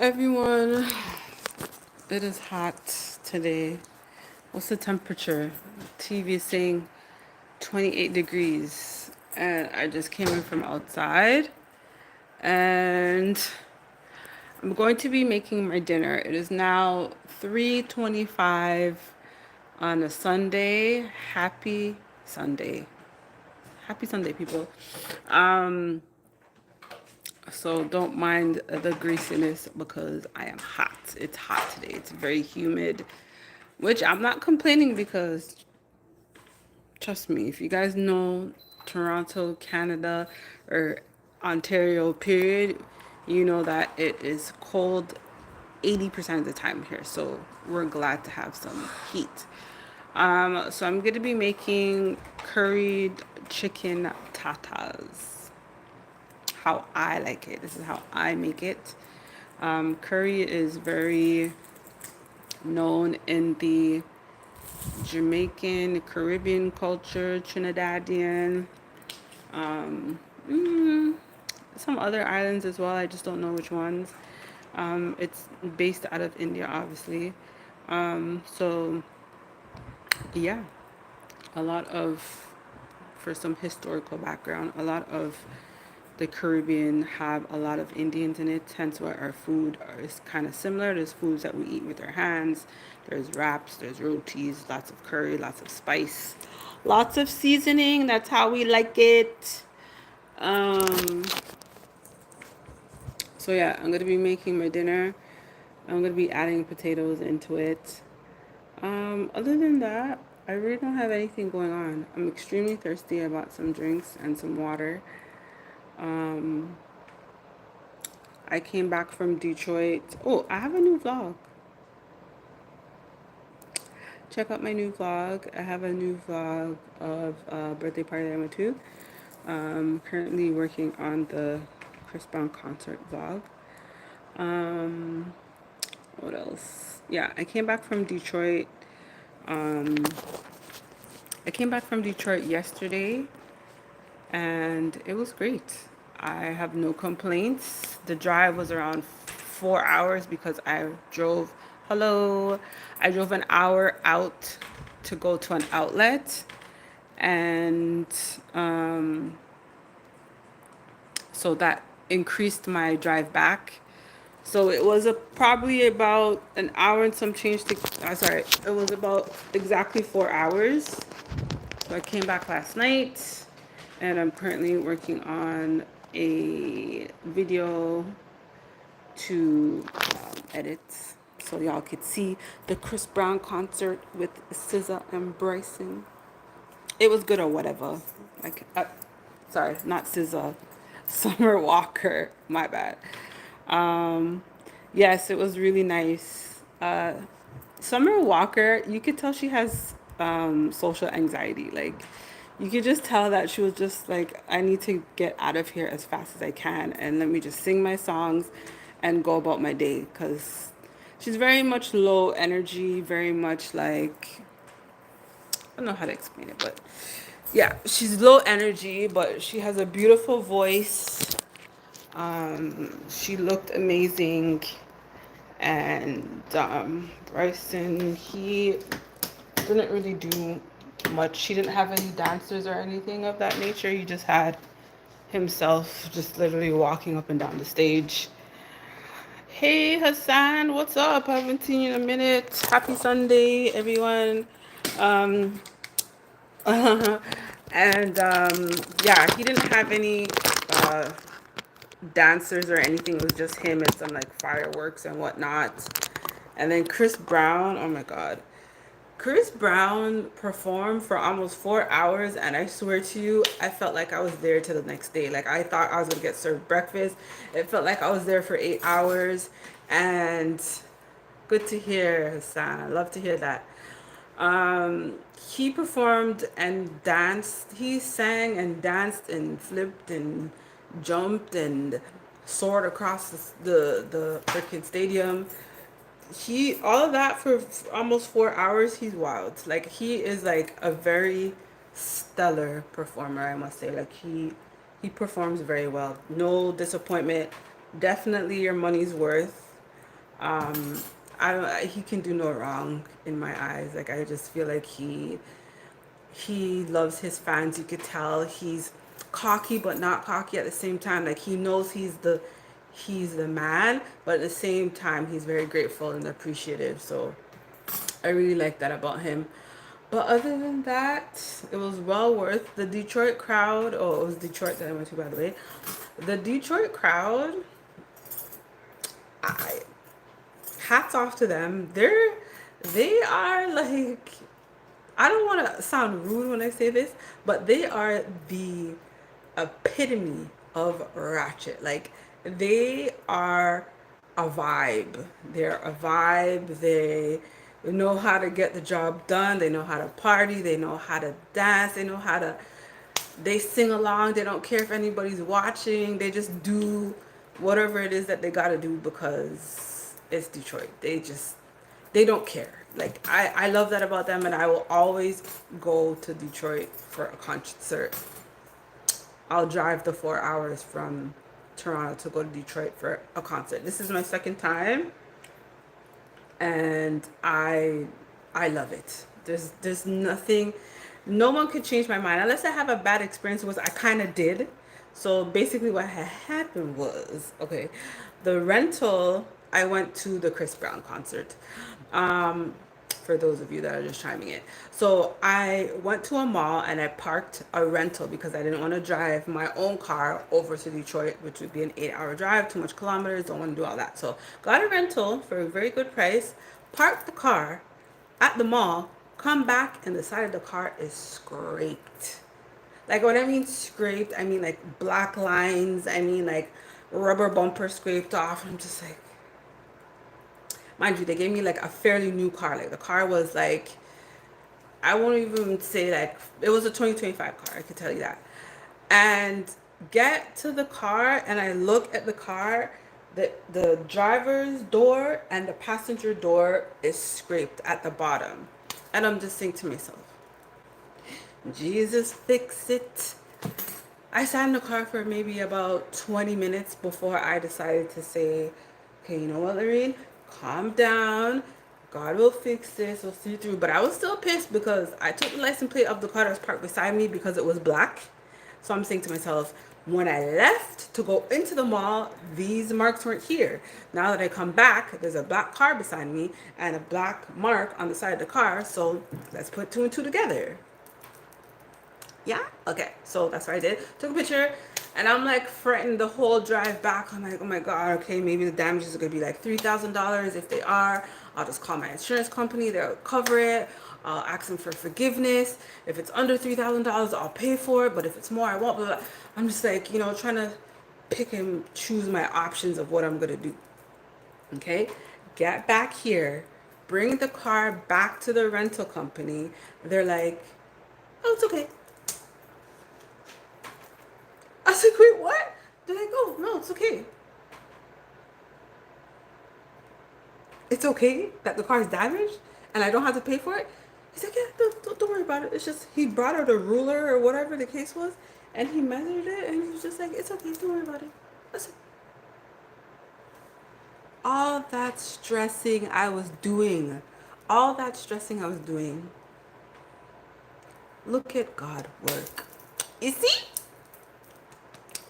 everyone. It is hot today. What's the temperature? TV is saying 28 degrees. And I just came in from outside. And I'm going to be making my dinner. It is now 3:25 on a Sunday. Happy Sunday. Happy Sunday, people. Um, So don't mind the greasiness because I am hot. It's hot today. It's very humid, which I'm not complaining because trust me, if you guys know Toronto, Canada, or Ontario, period, you know that it is cold 80% of the time here. So we're glad to have some heat. So I'm going to be making curried chicken tatas. How I like it. This is how I make it. Curry is very known in the Jamaican, Caribbean culture, Trinidadian, um, mm, some other islands as well. I just don't know which ones. It's based out of India, obviously. So, yeah, a lot of, for some historical background, a lot of the Caribbean have a lot of Indians in it, hence why our food is kind of similar. There's foods that we eat with our hands. There's wraps, there's rotis, lots of curry, lots of spice, lots of seasoning. That's how we like it. Um, so yeah, I'm gonna be making my dinner. I'm gonna be adding potatoes into it. Other than that, I really don't have anything going on. I'm extremely thirsty. I bought some drinks and some water. Um, I came back from Detroit. Oh, I have a new vlog. Check out my new vlog. I have a new vlog of a birthday party that I went to. Currently working on the Chris Brown concert vlog. Um, what else? Yeah, I came back from Detroit. Um, I came back from Detroit yesterday, and it was great. I have no complaints. The drive was around 4 hours because I drove. Hello, I drove an hour out to go to an outlet, and so that increased my drive back. So it was probably about an hour and some change to. Sorry, it was about exactly 4 hours. So I came back last night, and I'm currently working on a video to edit so y'all could see the Chris Brown concert with SZA and Bryson. It was good or whatever. Like, sorry, not SZA, Summer Walker. My bad. Um, yes, it was really nice. Summer Walker, you could tell she has social anxiety. Like, you could just tell that she was just like, I need to get out of here as fast as I can and let me just sing my songs and go about my day. Because she's very much low energy, very much like, I don't know how to explain it, but yeah, she's low energy, but she has a beautiful voice. She looked amazing. And Bryson, he didn't really do much. He didn't have any dancers or anything of that nature. He just had himself just literally walking up and down the stage. Hey Hassan, what's up? I haven't seen you in a minute. Happy Sunday, everyone. Um, and yeah, he didn't have any uh, dancers or anything. It was just him and some like fireworks and whatnot. And then Chris Brown, oh my God. Chris Brown performed for almost 4 hours, and I swear to you, I felt like I was there till the next day. Like, I thought I was gonna get served breakfast. It felt like I was there for 8 hours, and good to hear, Hassan. I love to hear that. He performed and danced. He sang and danced and flipped and jumped and soared across the freaking stadium. He all of that for almost 4 hours. He's wild. Like, he is like a very stellar performer, I must say. Like, he performs very well. No disappointment. Definitely your money's worth. Um, I don't. He can do no wrong in my eyes. Like I just feel like he loves his fans. You could tell he's cocky but not cocky at the same time. Like he knows he's the man, but at the same time he's very grateful and appreciative. So I really like that about him. But other than that, it was well worth the Detroit crowd. Oh, it was Detroit that I went to, by the way. The Detroit crowd, I hats off to them. They are like, I don't want to sound rude when I say this, but they are the epitome of ratchet. Like they are a vibe. They're a vibe. They know how to get the job done. They know how to party. They know how to dance. They know how to, they sing along. They don't care if anybody's watching. They just do whatever it is that they got to do because it's Detroit. They don't care. Like I love that about them, and I will always go to Detroit for a concert. I'll drive the 4 hours from Toronto to go to Detroit for a concert. This is my second time, and I love it. There's nothing, no one could change my mind unless I have a bad experience, was I kind of did. So basically what had happened was, okay, the rental, I went to the Chris Brown concert. Um, for those of you that are just chiming in. So I went to a mall and I parked a rental because I didn't want to drive my own car over to Detroit, which would be an 8 hour drive, too much kilometers, don't want to do all that. So got a rental for a very good price, parked the car at the mall, come back and the side of the car is scraped. Like when I mean scraped, I mean like black lines, I mean like rubber bumper scraped off. I'm just like, mind you, they gave me like a fairly new car. Like the car was like, I won't even say like, it was a 2025 car, I could tell you that. And get to the car and I look at the car, the driver's door and the passenger door is scraped at the bottom. And I'm just saying to myself, Jesus fix it. I sat in the car for maybe about 20 minutes before I decided to say, okay, you know what, Lorraine? Calm down. God will fix this. We'll see through. But I was still pissed because I took the license plate of the car that was parked beside me because it was black. So I'm saying to myself, when I left to go into the mall, these marks weren't here. Now that I come back, there's a black car beside me and a black mark on the side of the car. So let's put two and two together. Yeah, okay, so that's what I did. Took a picture and I'm like fretting the whole drive back. I'm like, oh my god, okay, maybe the damages are gonna be like $3,000. If they are, I'll just call my insurance company, they'll cover it. I'll ask them for forgiveness. If it's under $3,000, I'll pay for it, but if it's more, I won't. Blah, blah. I'm just like, trying to pick and choose my options of what I'm gonna do. Okay, get back here, bring the car back to the rental company. They're like, oh, it's okay. I was like, wait, what? They're like, oh, no, it's okay. It's okay that the car is damaged and I don't have to pay for it? He's like, yeah, don't worry about it. It's just, he brought out a ruler or whatever the case was and he measured it and he was just like, it's okay, don't worry about it. That's it. All that stressing I was doing, all that stressing I was doing. Look at God work. You see?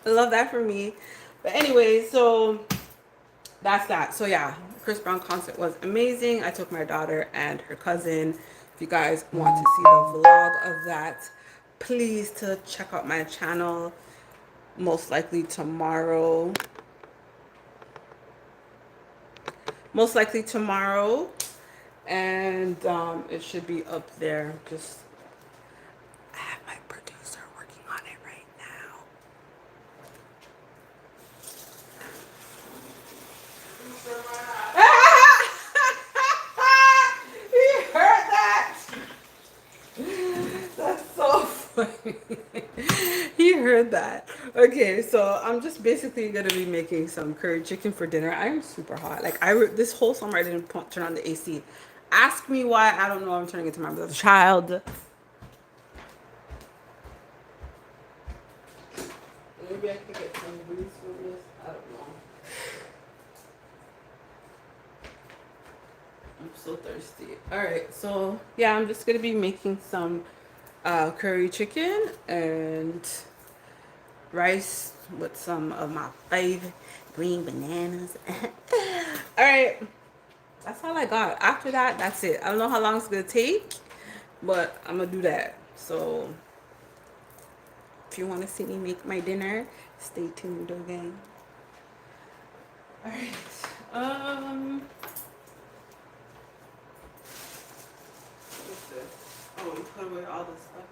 I love that for me. But anyway, so that's that. So yeah, Chris Brown concert was amazing. I took my daughter and her cousin. If you guys want to see the vlog of that, please to check out my channel. Most likely tomorrow. Most likely tomorrow. And it should be up there. Just, I have my producer working on it right now. He heard that. That's so funny. He heard that. Okay, so I'm just basically gonna be making some curry chicken for dinner. I am super hot. Like this whole summer I didn't turn on the AC. Ask me why. I don't know. I'm turning into my brother's child. Maybe I could get some grease from this. I don't know. I'm so thirsty. All right, so yeah, I'm just gonna be making some curry chicken and rice with some of my favorite green bananas. All right, that's all I got. After that, that's it. I don't know how long it's gonna take, but I'm gonna do that. So if you want to see me make my dinner, stay tuned, okay? All right. What's this? Oh, you put away all this stuff.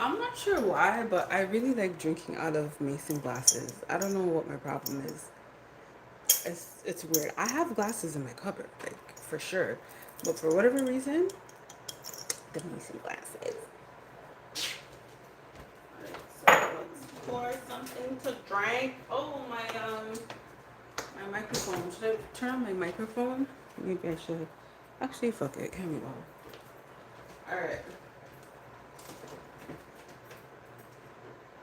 I'm not sure why, but I really like drinking out of mason glasses. I don't know what my problem is. It's weird. I have glasses in my cupboard, like for sure, but for whatever reason, the mason glasses. Alright, so let's pour something to drink. Oh my microphone. Should I turn on my microphone? Maybe I should. Actually, fuck it. Here we go. All right.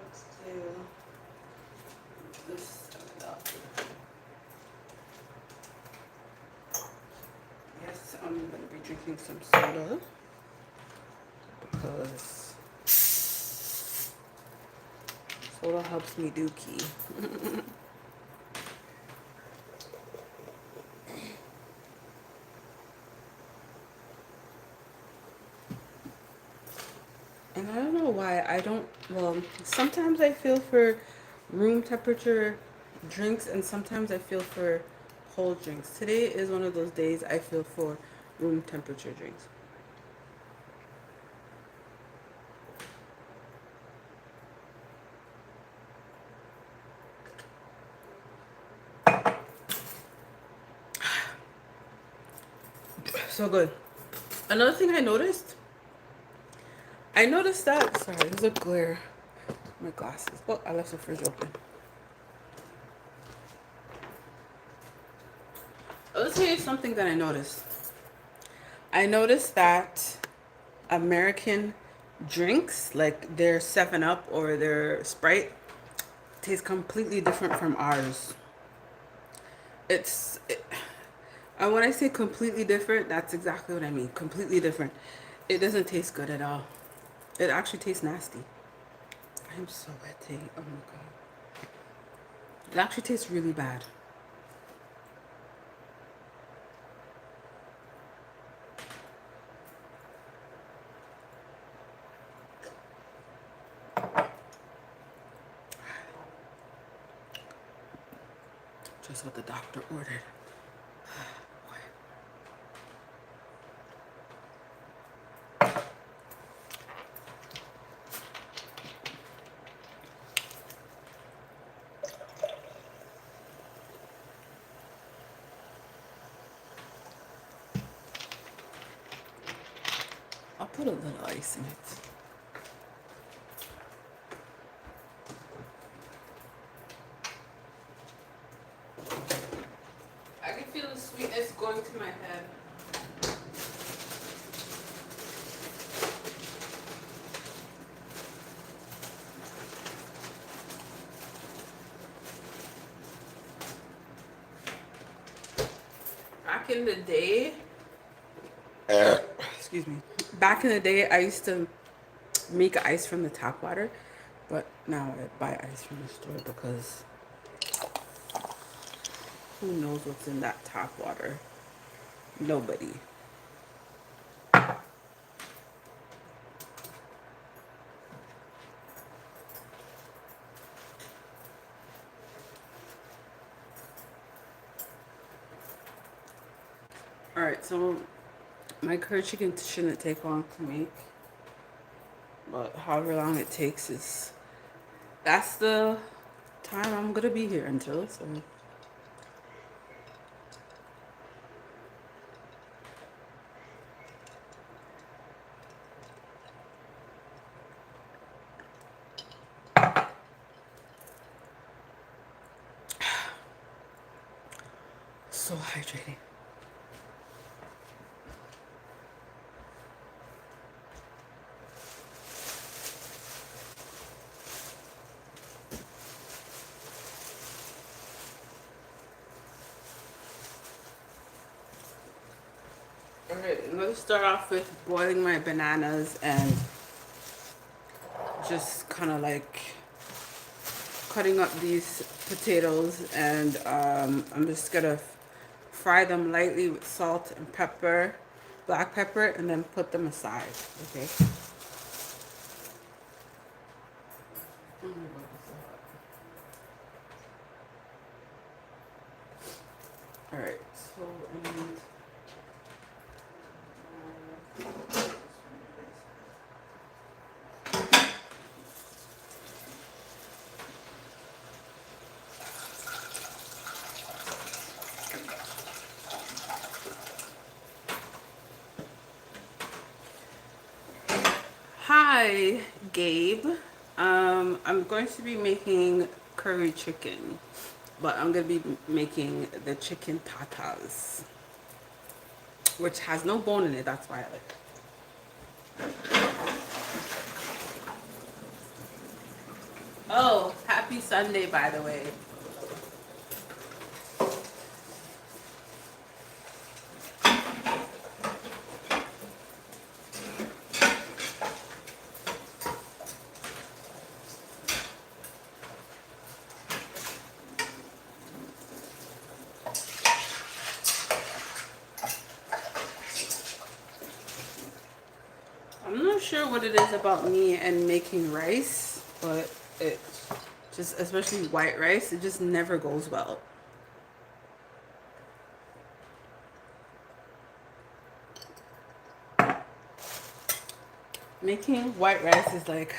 Let's do this stuff. Yes, I'm gonna be drinking some soda because soda helps me dookie. And I don't know why I don't, well, sometimes I feel for room temperature drinks and sometimes I feel for cold drinks. Today is one of those days I feel for room temperature drinks. So good. Another thing I noticed that, sorry, there's a glare. My glasses. Oh, I left the fridge open. Let's tell you something that I noticed. I noticed that American drinks, like their 7 Up or their Sprite, taste completely different from ours. And when I say completely different, that's exactly what I mean. Completely different. It doesn't taste good at all. It actually tastes nasty. I'm so wetty. Oh my god. It actually tastes really bad. Just what the doctor ordered. I'll put a little ice in it. I can feel the sweetness going to my head. Back in the day, excuse me. Back in the day, I used to make ice from the tap water, but now I buy ice from the store because who knows what's in that tap water? Nobody. All right, so my curry chicken shouldn't take long to make, but however long it takes is that's the time I'm gonna be here until. So, so hydrating. Alright, I'm going to start off with boiling my bananas and just kind of like cutting up these potatoes, and I'm just going to fry them lightly with salt and pepper, black pepper, and then put them aside. Okay. Alright, so and hi, Gabe. I'm going to be making curry chicken, but I'm going to be making the chicken tatas, which has no bone in it. That's why I like it. Oh, happy Sunday, by the way. I'm not sure what it is about me and making rice, but it just, especially white rice, it just never goes well. Making white rice is like,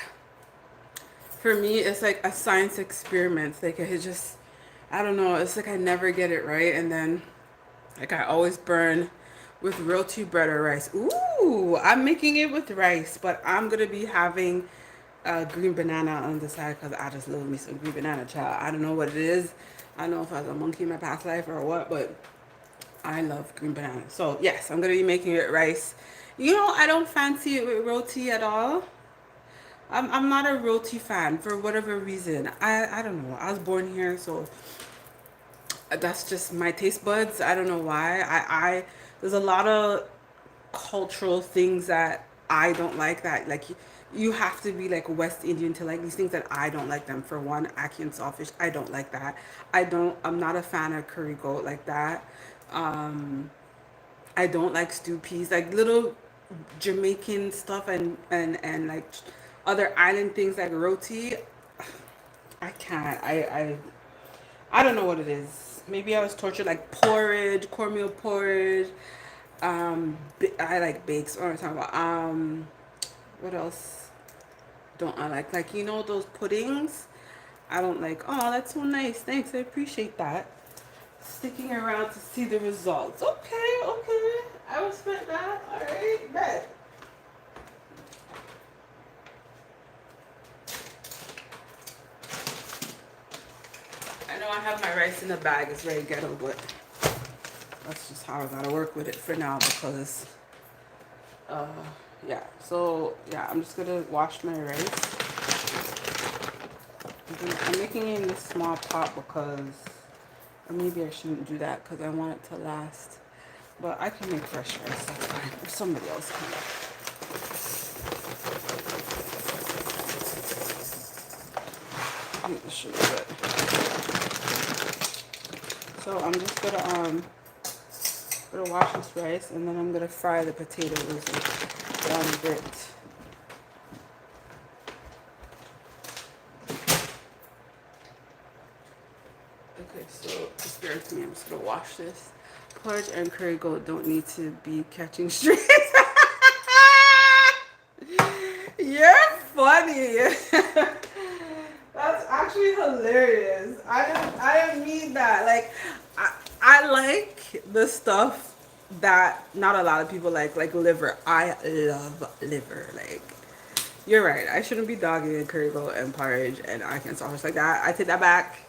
for me, it's like a science experiment. Like it just, I don't know, it's like I never get it right, and then like I always burn with roti bread or rice. Ooh, I'm making it with rice, but I'm gonna be having a green banana on the side because I just love me some green banana, child. I don't know what it is. I don't know if I was a monkey in my past life or what, but I love green banana. So yes, I'm gonna be making it rice. You know, I don't fancy it with roti at all. I'm not a roti fan for whatever reason. I don't know. I was born here, so that's just my taste buds. I don't know why. I there's a lot of cultural things that I don't like, that like you have to be like West Indian to like these things, that I don't like them. For one, ackee and sawfish, I don't like that. I'm not a fan of curry goat like that. Um I don't like stew peas, like little Jamaican stuff, and like other island things like roti. I can't. I don't know what it is. Maybe I was tortured, like porridge, cornmeal porridge. I like bakes. What am I talking about? What else don't I like? Like, you know, those puddings. I don't like. Oh, that's so nice. Thanks. I appreciate that. Sticking around to see the results. Okay, okay. I respect that. All right, bet. I know I have my rice in the bag. It's very ghetto, but that's just how I gotta work with it for now because, uh, yeah. So yeah, I'm just gonna wash my rice. I'm making it in this small pot because, or maybe I shouldn't do that because I want it to last. But I can make fresh rice. That's fine. Or somebody else can. I think this should be good. So I'm just gonna wash this rice, and then I'm gonna fry the potatoes down a bit. Okay, so just bear with me. I'm just gonna wash this. Porridge and curry goat don't need to be catching strays. You're funny. That's actually hilarious. I didn't mean that. Like, I like the stuff that not a lot of people like liver. I love liver. Like, you're right. I shouldn't be dogging curry goat and porridge and I can sausage like that. I take that back.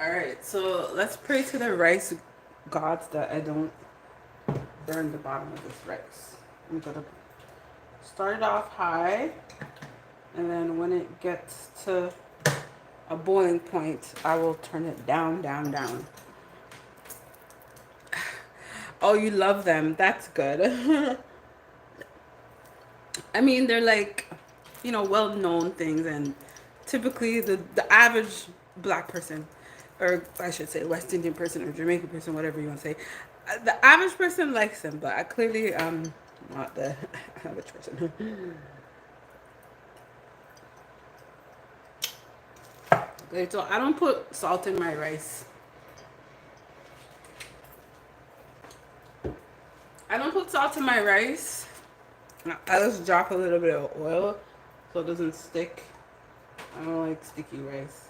All right, so let's pray to the rice gods that I don't burn the bottom of this rice. I'm gonna start it off high, and then when it gets to a boiling point, I will turn it down, down, down. Oh, you love them. That's good. I mean, they're like, well-known things, and typically the average black person, or I should say West Indian person or Jamaican person, whatever you want to say, the average person likes them, but I clearly not the average person. Okay, so I don't put salt in my rice. I don't put salt in my rice. I just drop a little bit of oil so it doesn't stick. I don't like sticky rice.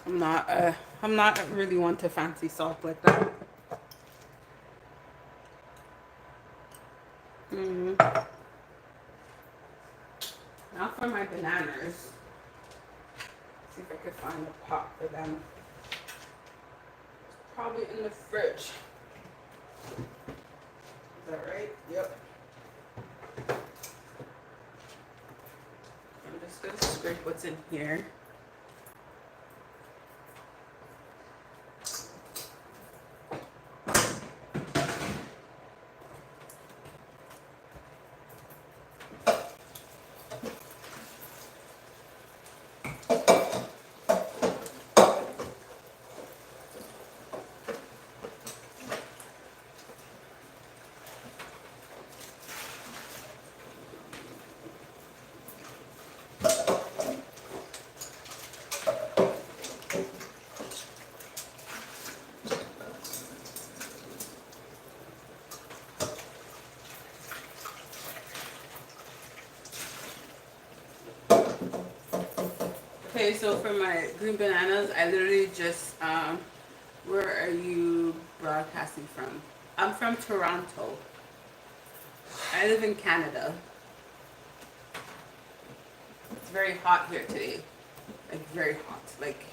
I'm not really one to fancy salt like that. hmm Now for my bananas. See if I can find a pot for them. Probably in the fridge. Is that right? Yep. I'm just gonna scrape what's in here. Okay, so for my green bananas, I literally just, where are you broadcasting from? I'm from Toronto. I live in Canada. It's very hot here today. Like, very hot. Like,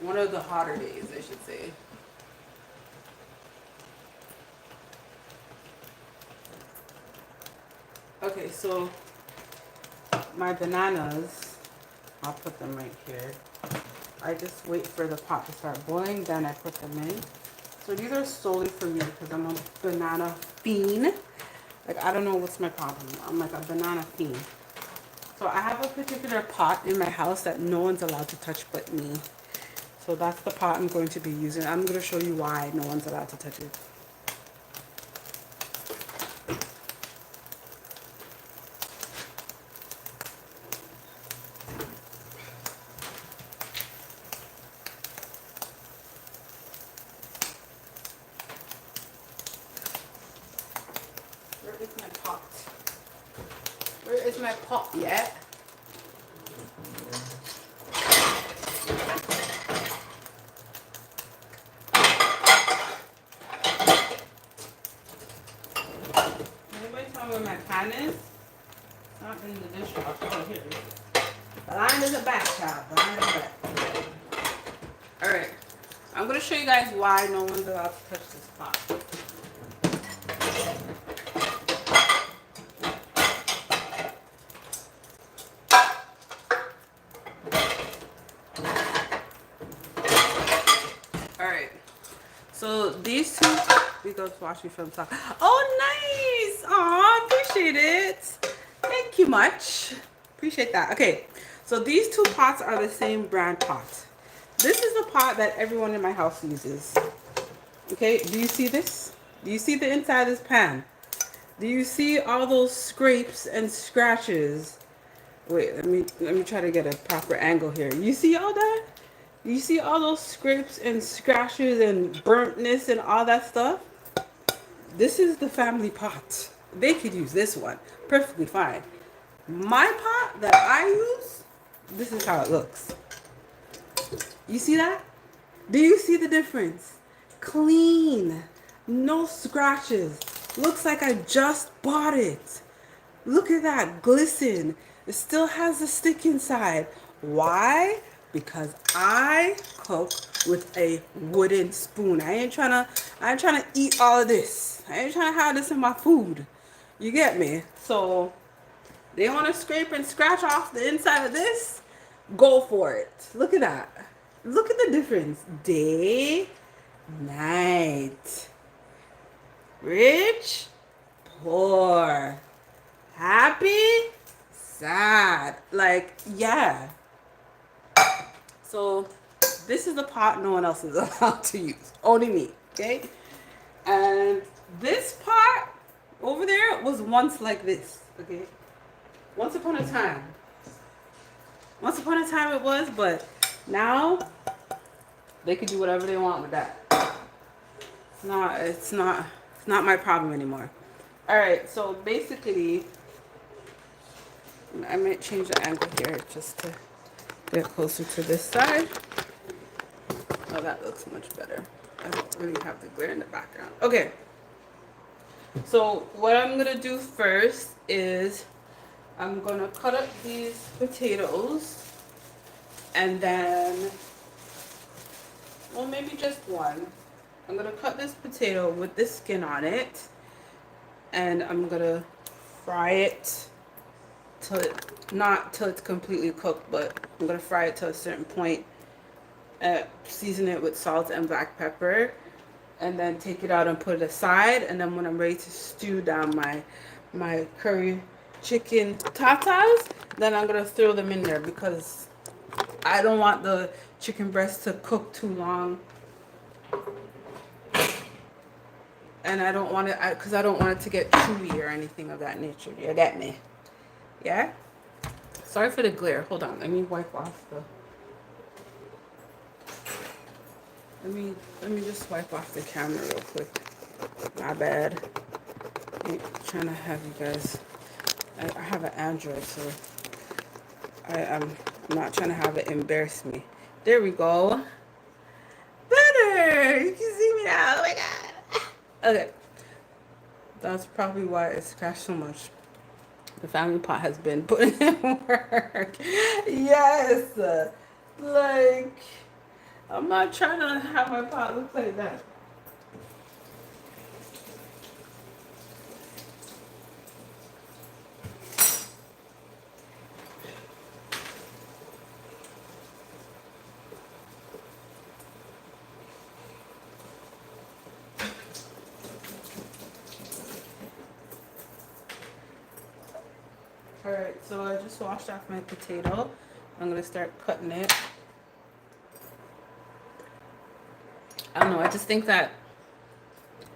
one of the hotter days, I should say. Okay, so my bananas, I'll put them right here. I just wait for the pot to start boiling, then I put them in. So these are solely for me because I'm a banana fiend. Like, I don't know what's my problem. I'm like a banana fiend. So I have a particular pot in my house that no one's allowed to touch but me. So that's the pot I'm going to be using. I'm going to show you why no one's allowed to touch it. Where is my pot? Where is my pot yet? Anybody tell me where my pan is? It's not in the dishwasher. Oh, here it is. The line is a back, child. The line is a back. Alright. I'm going to show you guys why no one's allowed to touch this pot. Alright. So these two, we go to wash me from top. Oh, nice! Aw, appreciate it. Thank you much. Appreciate that. Okay, so these two pots are the same brand pot. This is the pot that everyone in my house uses. Okay, do you see this? Do you see the inside of this pan? Do you see all those scrapes and scratches? Wait, let me try to get a proper angle here. You see all that? You see all those scrapes and scratches and burntness and all that stuff? This is the family pot. They could use this one perfectly fine. My pot that I use, this is how it looks. You see that? Do you see the difference? Clean, no scratches. Looks like I just bought it. Look at that, glisten. It still has the stick inside. Why? because I cook with a wooden spoon. I ain't trying to eat all of this. I ain't trying to have this in my food. You get me? So they want to scrape and scratch off the inside of this? Go for it. Look at that. Look at the difference. Day, night. Rich, poor. Happy, sad. Like, yeah. So this is the pot no one else is allowed to use. Only me. Okay? And this pot over there was once like this. Okay? Once upon a time. Once upon a time it was, but now they can do whatever they want with that. It's not my problem anymore. Alright, so basically I might change the angle here just to get closer to this side. Oh, that looks much better. I don't really have the glare in the background. Okay. So what I'm gonna do first is I'm gonna cut up these potatoes and then, well, maybe just one. I'm gonna cut this potato with the skin on it and I'm gonna fry it not till it's completely cooked, but I'm gonna fry it to a certain point. Season it with salt and black pepper, and then take it out and put it aside. And then when I'm ready to stew down my curry chicken tatas, then I'm gonna throw them in there because I don't want the chicken breast to cook too long, and I don't want it because I don't want it to get chewy or anything of that nature. You get me? Yeah. Sorry for the glare. Hold on. Let me wipe off the. Let me just wipe off the camera real quick. My bad. I'm trying to have you guys. I have an Android, so I'm not trying to have it embarrass me. There we go. Better. You can see me now. Oh my god. Okay. That's probably why it scratched so much. The family pot has been putting in work. Yes. Like, I'm not trying to have my pot look like that. Alright, so I just washed off my potato. I'm going to start cutting it. I don't know, I just think that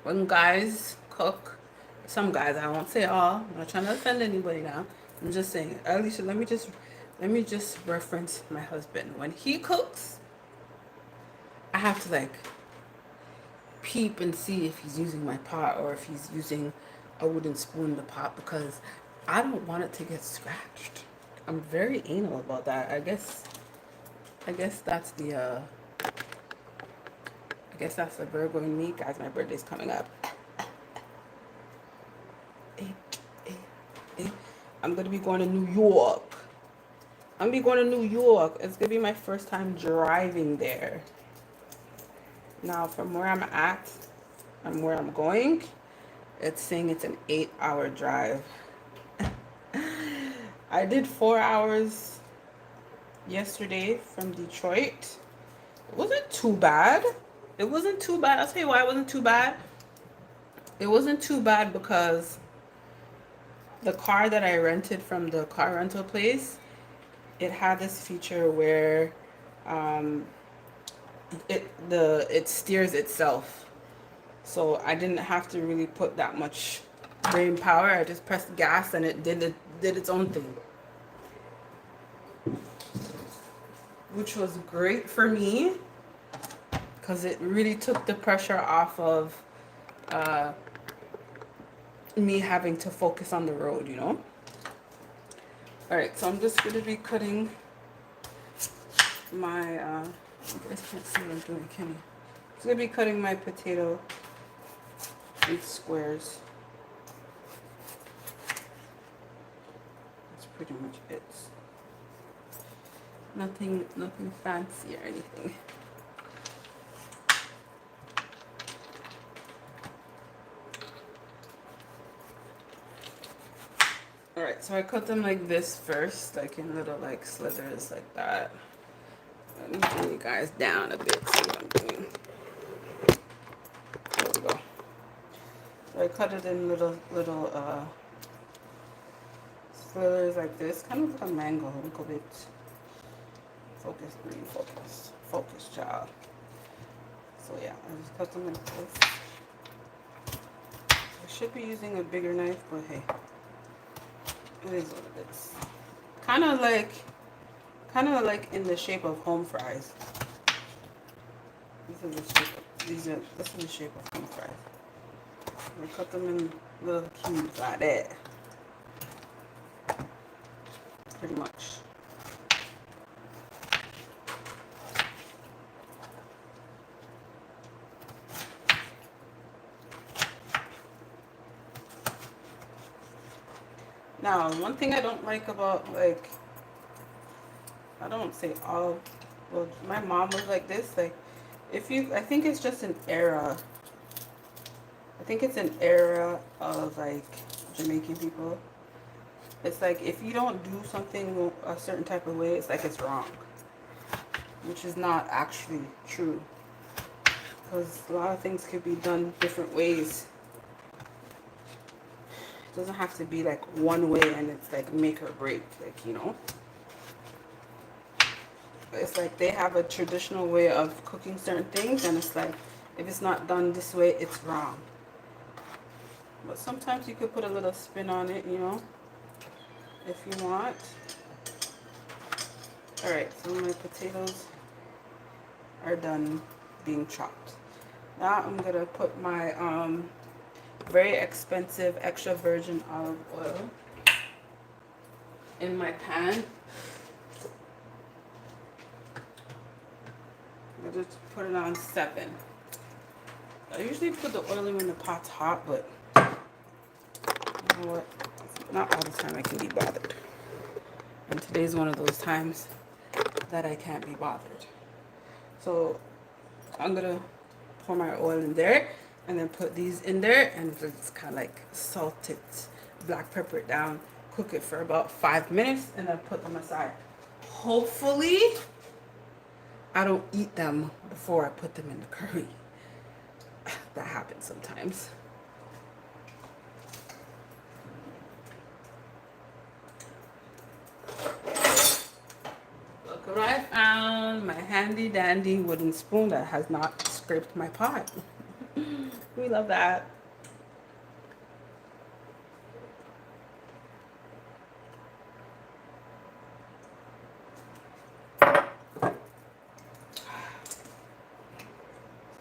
when guys cook, some guys, I won't say all, I'm not trying to offend anybody now. I'm just saying, Alicia, let me just reference my husband. When he cooks, I have to like peep and see if he's using my pot or if he's using a wooden spoon in the pot because I don't want it to get scratched. I'm very anal about that. I guess that's the Virgo in me. Guys, my birthday's coming up. I'm gonna be going to New York. It's gonna be my first time driving there. Now, from where I'm at and where I'm going, it's saying it's an 8-hour drive. I did 4 hours yesterday from Detroit. It wasn't too bad. I'll tell you why it wasn't too bad. It wasn't too bad because the car that I rented from the car rental place, it had this feature where it steers itself. So I didn't have to really put that much brain power. I just pressed gas and it did its own thing, which was great for me because it really took the pressure off of me having to focus on the road, you know. All right, so I'm just going to be cutting my you guys can't see what I'm doing, can you? I'm going to be cutting my potato in squares. That's pretty much it. Nothing fancy or anything. Alright, so I cut them like this first, like in little like slithers like that. Let me bring you guys down a bit, see what I'm doing. There we go. So I cut it in little slithers like this, kind of like a mango, a little bit. Focus, green, focus. Focus, child. So yeah, I just cut them like this. I should be using a bigger knife, but hey, it is what it is. Kind of like in the shape of home fries. This is the shape of home fries. I cut them in little cubes like that. Pretty much. Now, one thing I don't like about, like, I don't say all, well, my mom was like this, like, I think it's just an era. I think it's an era of, like, Jamaican people. It's like, if you don't do something a certain type of way, it's like it's wrong. Which is not actually true. Because a lot of things could be done different ways. It doesn't have to be like one way and it's like make or break, like, you know. It's like they have a traditional way of cooking certain things, and it's like if it's not done this way, it's wrong. But sometimes you could put a little spin on it, you know, if you want. Alright, so my potatoes are done being chopped. Now I'm gonna put my very expensive extra virgin olive oil in my pan. I just put it on 7. I usually put the oil in when the pot's hot, but you know what? Not all the time I can be bothered. And today's one of those times that I can't be bothered. So I'm gonna pour my oil in there and then put these in there and just kind of like salt it, black pepper it down, cook it for about 5 minutes, and then put them aside. Hopefully I don't eat them before I put them in the curry. That happens sometimes. Look what I found, my handy dandy wooden spoon that has not scraped my pot. We love that.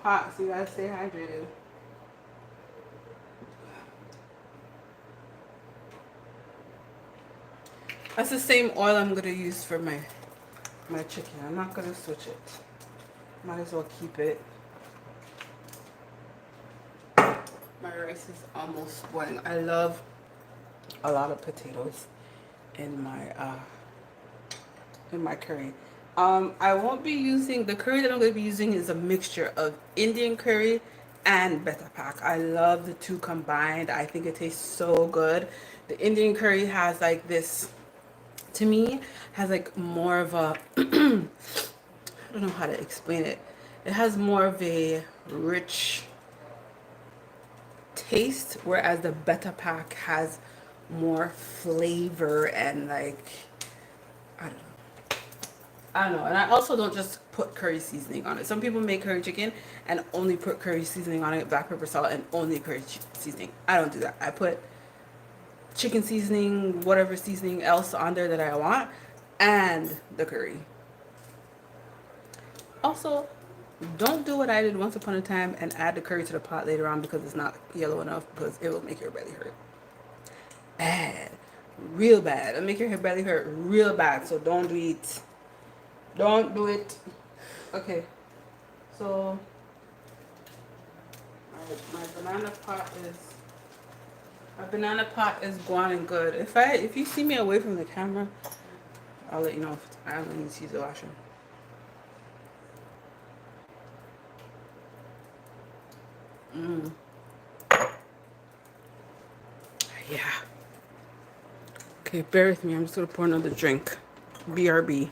Hot, so you gotta stay hydrated. That's the same oil I'm gonna use for my chicken. I'm not gonna switch it. Might as well keep it. My rice is almost boiling. I love a lot of potatoes in my curry. I won't be using the curry that I'm going to be using is a mixture of Indian curry and Beta Pack. I love the two combined. I think it tastes so good. The Indian curry has like this, to me, has like more of a I don't know how to explain it. It has more of a rich taste, whereas the Beta Pack has more flavor and like I don't know. I don't know. And I also don't just put curry seasoning on it. Some people make curry chicken and only put curry seasoning on it, black pepper, salt, and only curry seasoning. I don't do that. I put chicken seasoning, whatever seasoning else on there that I want, and the curry. Also, don't do what I did once upon a time and add the curry to the pot later on because it's not yellow enough, because it will make your belly hurt. Bad. Real bad. It'll make your belly hurt real bad. So don't do it. Don't do it. Okay. So my banana pot is going good. If you see me away from the camera, I'll let you know if I only need to use the washroom. Yeah. Okay, bear with me. I'm just gonna pour another drink. BRB.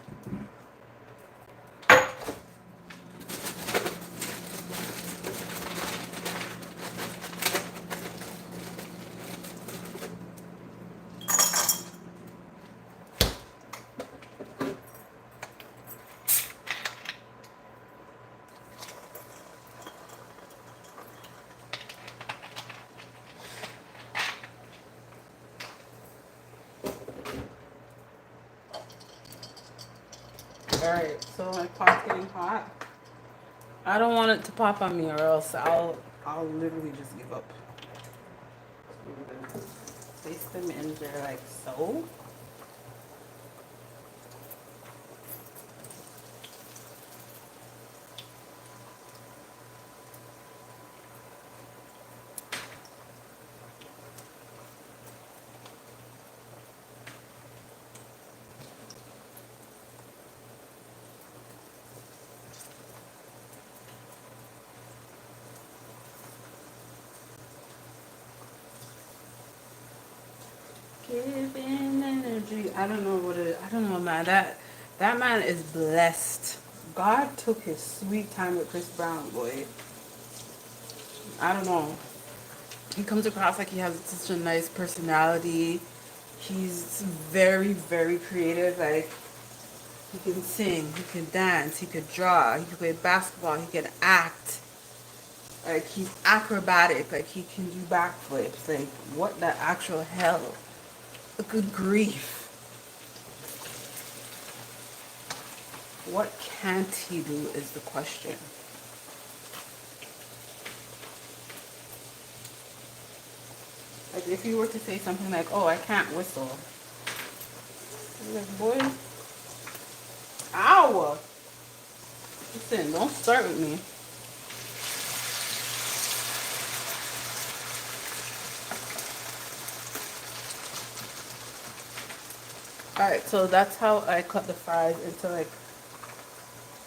Alright, so my pot's getting hot. I don't want it to pop on me or else I'll literally just give up. I'm gonna place them in there like so. Giving energy. I don't know what it is. I don't know, man. That man is blessed. God took his sweet time with Chris Brown, boy. I don't know. He comes across like he has such a nice personality. He's very, very creative. Like, he can sing, he can dance, he could draw, he could play basketball, he can act. Like, he's acrobatic. Like, he can do backflips. Like, what the actual hell? Good grief. What can't he do is the question. Like, if you were to say something like, oh, I can't whistle. I'm like, boy, ow! Listen, don't start with me. Alright, so that's how I cut the fries into like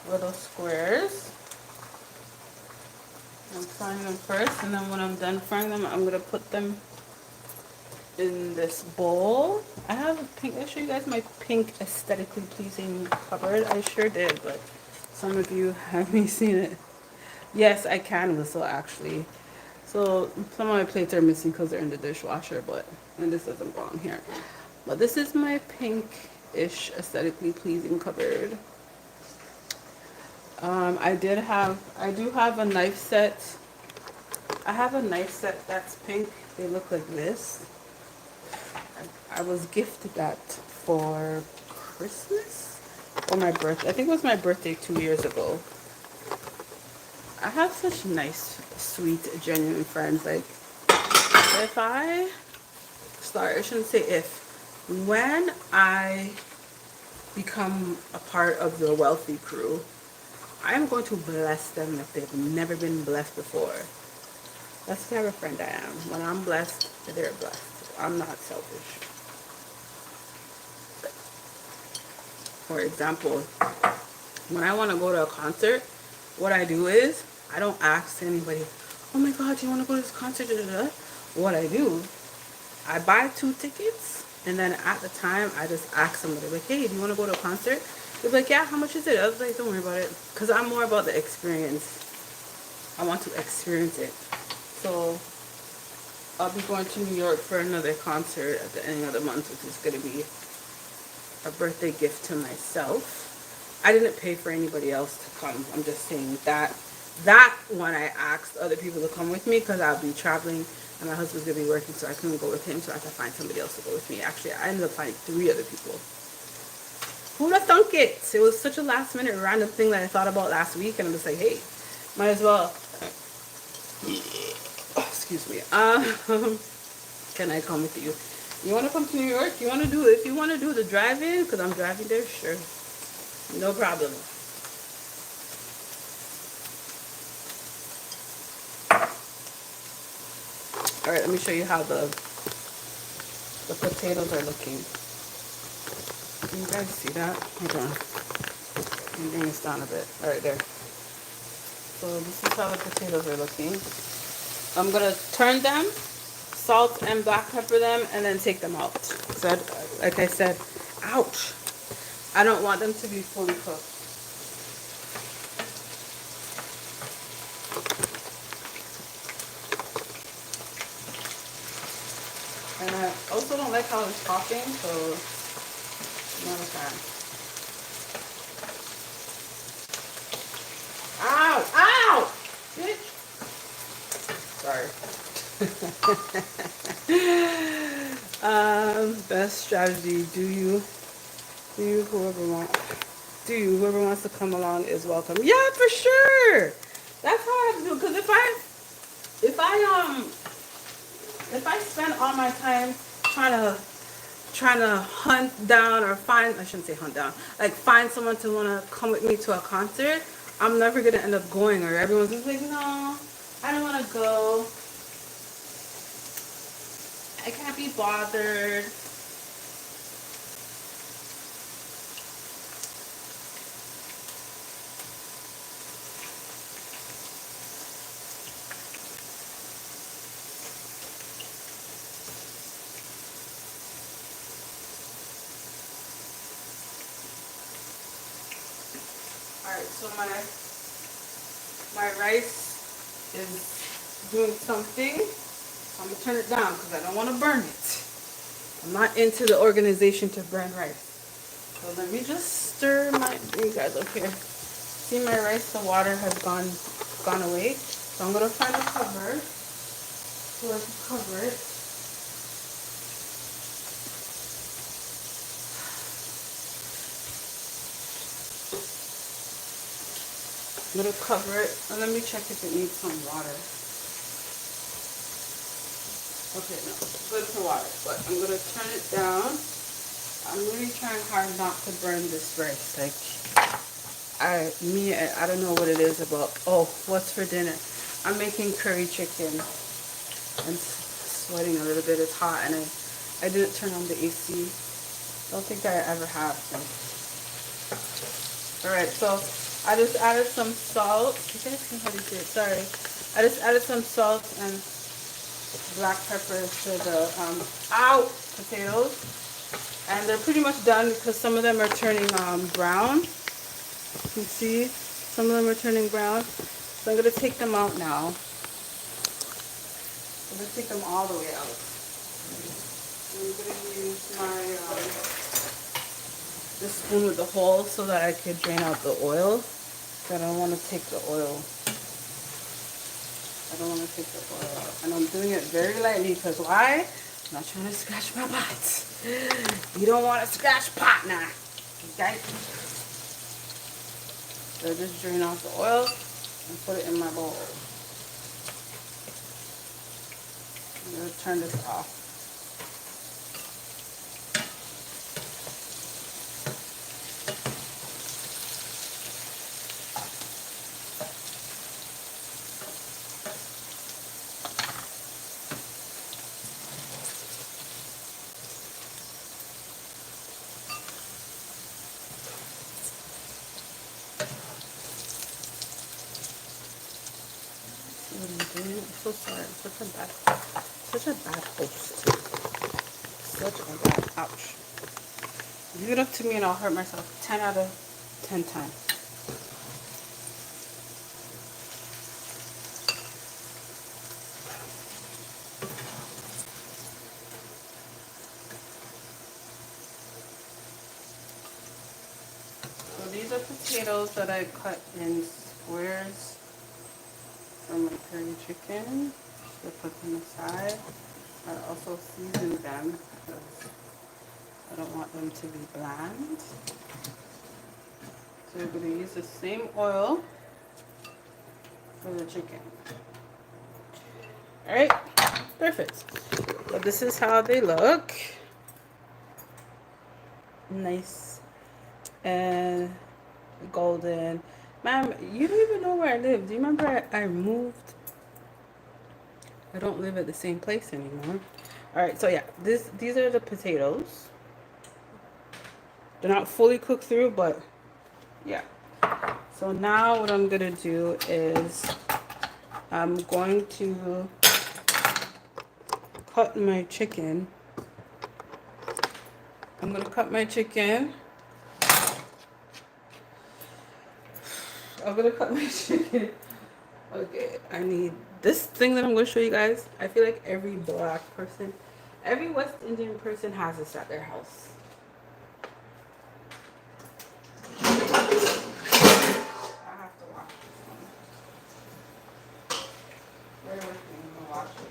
little squares. I'm frying them first, and then when I'm done frying them, I'm gonna put them in this bowl. I have a pink. I'll show you guys my pink aesthetically pleasing cupboard. I sure did, but some of you haven't seen it. Yes, I can whistle actually. So some of my plates are missing because they're in the dishwasher, but and this doesn't belong here. But this is my pink-ish aesthetically pleasing cupboard. I do have a knife set. I have a knife set that's pink. They look like this. I was gifted that for Christmas or my birthday. I think it was my birthday 2 years ago. I have such nice, sweet, genuine friends. Like, if I, sorry, I shouldn't say if. When I become a part of the wealthy crew, I'm going to bless them if they've never been blessed before. That's the type of friend I am. When I'm blessed, they're blessed. I'm not selfish. For example, when I want to go to a concert, what I do is, I don't ask anybody, oh my God, do you want to go to this concert? Da, da, da. What I do, I buy 2 tickets, and then at the time, I just ask somebody, like, hey, do you want to go to a concert? They're like, yeah, how much is it? I was like, don't worry about it. Because I'm more about the experience. I want to experience it. So, I'll be going to New York for another concert at the end of the month, which is going to be a birthday gift to myself. I didn't pay for anybody else to come. I'm just saying that one I asked other people to come with me because I'll be traveling and my husband's going to be working, so I couldn't go with him, so I had to find somebody else to go with me. Actually, I ended up finding 3 other people. Who'd have thunk it? It was such a last minute random thing that I thought about last week, and I'm just like, hey, might as well. Oh, excuse me. Can I come with you? You want to come to New York? You want to do, if you want to do the drive-in, because I'm driving there, sure. No problem. Alright, let me show you how the potatoes are looking. You guys see that? Hold on. Let me bring this down a bit. All right, there. So this is how the potatoes are looking. I'm gonna turn them, salt and black pepper them, and then take them out. So, like I said, ouch! I don't want them to be fully cooked. And I also don't like how it's popping, so I'm not a fan. Ow! Ow! Bitch! Sorry. Best strategy. Whoever wants to come along is welcome. Yeah, for sure. That's how I have to do. Because if I spend all my time trying to hunt down or find, I shouldn't say hunt down, like find someone to want to come with me to a concert, I'm never gonna end up going, or everyone's just like, no, I don't want to go. I can't be bothered. Alright, so my rice is doing something. I'm gonna turn it down because I don't want to burn it. I'm not into the organization to burn rice. So let me just stir my, you guys up here. See my rice, the water has gone away. So I'm gonna find a cover so I can cover it. I'm gonna cover it and let me check if it needs some water. Okay, no, good for water, but I'm gonna turn it down. I'm really trying hard not to burn this rice. Like, I don't know what it is about. Oh, what's for dinner? I'm making curry chicken. I'm sweating a little bit. It's hot, and I didn't turn on the AC. Don't think I ever have. So. All right, so I just added some salt. You guys can hardly see it. Sorry. I just added some salt and black pepper to the potatoes, and they're pretty much done because some of them are turning brown. You can see some of them are turning brown, so I'm going to take them out now. I'm going to take them all the way out. I'm going to use my this spoon with the hole so that I could drain out the oil. I don't want to take the oil. I don't want to take the oil out. And I'm doing it very lightly because why? I'm not trying to scratch my pot. You don't want to scratch pot now. Okay? So I just drain off the oil and put it in my bowl. I'm going to turn this off. I'm so sorry. I'm such a bad host. Such a bad, ouch. Leave it up to me and I'll hurt myself 10 out of 10 times. So these are potatoes that I cut in squares from my curry chicken. So put them aside. I also season them because I don't want them to be bland. So we're going to use the same oil for the chicken. Alright, perfect. So this is how they look. Nice and golden. Ma'am, you don't even know where I live. Do you remember I moved? I don't live at the same place anymore. Alright, so yeah, these are the potatoes. They're not fully cooked through, but yeah. So now what I'm gonna do is I'm going to cut my chicken. I'm gonna cut my chicken. I'm gonna cut my chicken. Okay, I need this thing that I'm gonna show you guys. I feel like every black person, every West Indian person has this at their house. I have to wash this one. Bear with me, I'm gonna wash it.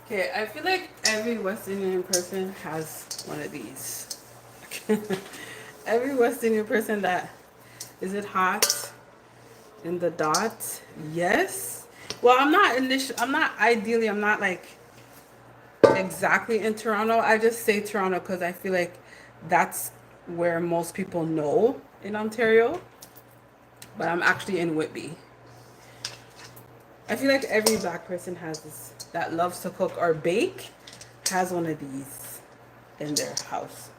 Okay, I feel like every West Indian person has one of these. Every West Indian person that is it hot in the dot? Yes. Well, I'm not in this. I'm not ideally. I'm not like exactly in Toronto. I just say Toronto because I feel like that's where most people know in Ontario. But I'm actually in Whitby. I feel like every black person has this that loves to cook or bake has one of these in their house.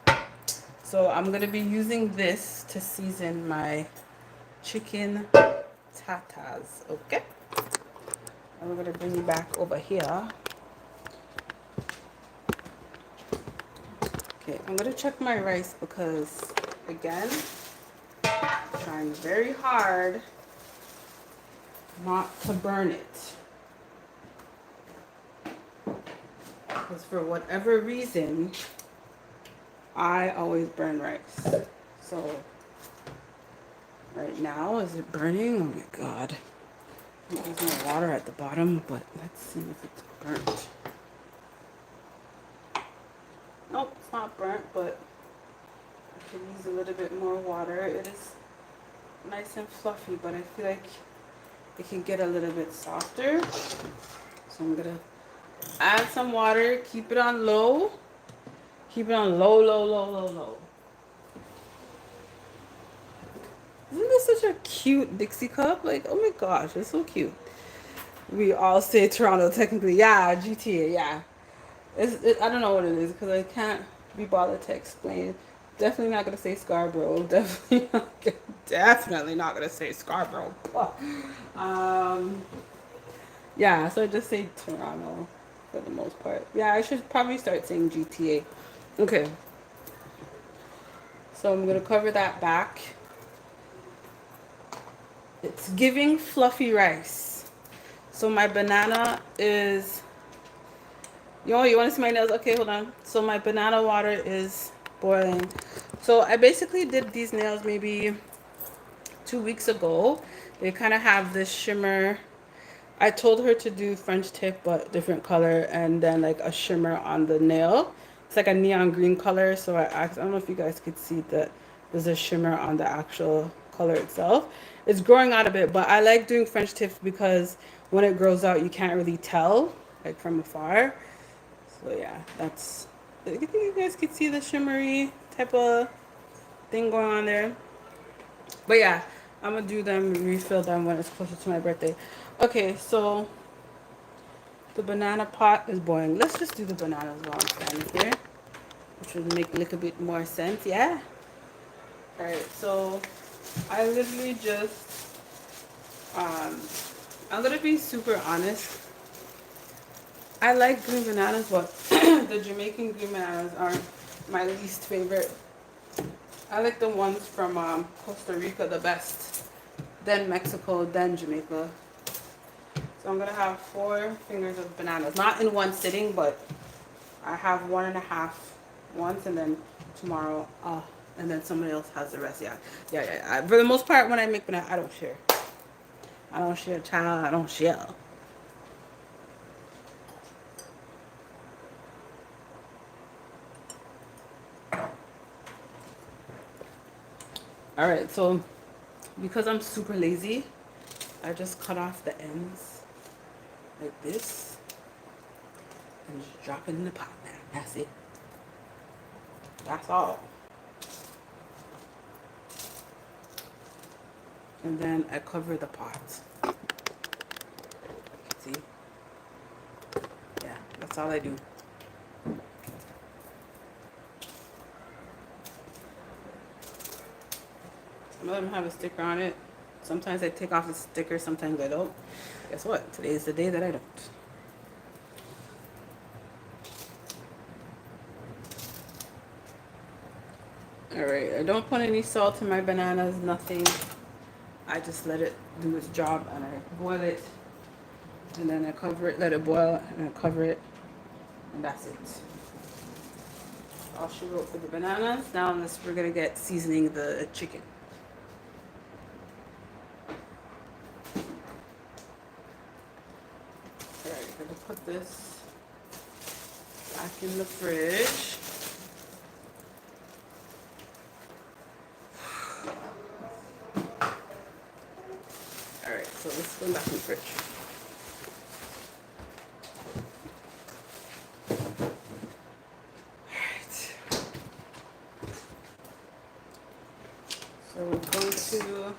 So I'm gonna be using this to season my chicken tatas. Okay. And we're gonna bring you back over here. Okay, I'm gonna check my rice because again, I'm trying very hard not to burn it. Because for whatever reason, I always burn rice. So right now, is it burning? Oh my god. There's no water at the bottom, but let's see if it's burnt. Nope, it's not burnt, but I could use a little bit more water. It is nice and fluffy, but I feel like it can get a little bit softer. So I'm gonna add some water, keep it on low. Keep it on low, low, low, low, low. Isn't this such a cute Dixie cup? Like, oh my gosh, it's so cute. We all say Toronto technically. Yeah, GTA, yeah. I don't know what it is because I can't be bothered to explain. Definitely not gonna say Scarborough. Definitely not gonna say Scarborough. Um, yeah, so I just say Toronto for the most part. Yeah, I should probably start saying GTA. Okay. So I'm gonna cover that back. It's giving fluffy rice. So my banana is, you want to see my nails? Okay, hold on. So my banana water is boiling. So I basically did these nails maybe 2 weeks ago. They kind of have this shimmer. I told her to do French tip, but different color, and then like a shimmer on the nail. It's like a neon green color. So I don't know if you guys could see that there's a shimmer on the actual color itself. It's growing out a bit, but I like doing French tips because when it grows out, you can't really tell like from afar. So yeah, that's. I think you guys could see the shimmery type of thing going on there. But yeah, I'm gonna do them, refill them when it's closer to my birthday. Okay, so the banana pot is boiling. Let's just do the bananas while I'm standing here, which would make a little bit more sense, yeah? Alright, so I literally just, I'm gonna be super honest. I like green bananas, but the Jamaican green bananas are my least favorite. I like the ones from Costa Rica the best, then Mexico, then Jamaica. So I'm gonna have 4 fingers of bananas, not in one sitting, but I have 1.5 once, and then tomorrow, and then somebody else has the rest. Yeah, yeah, yeah. For the most part, when I make banana, I don't share. I don't share, child. I don't share. All right, so because I'm super lazy, I just cut off the ends like this and just drop it in the pot now. That's it. That's all. And then I cover the pot. See? Yeah, that's all I do. Some of them have a sticker on it. Sometimes I take off the sticker, sometimes I don't. Guess what? Today is the day that I don't. Alright, I don't put any salt in my bananas, nothing. I just let it do its job and I boil it. And then I cover it, let it boil, and I cover it. And that's it. All she wrote for the bananas. Now we're gonna get seasoning the chicken. Alright, I'm gonna put this back in the fridge. Alright, so let's go back in the fridge. Alright. So we're going to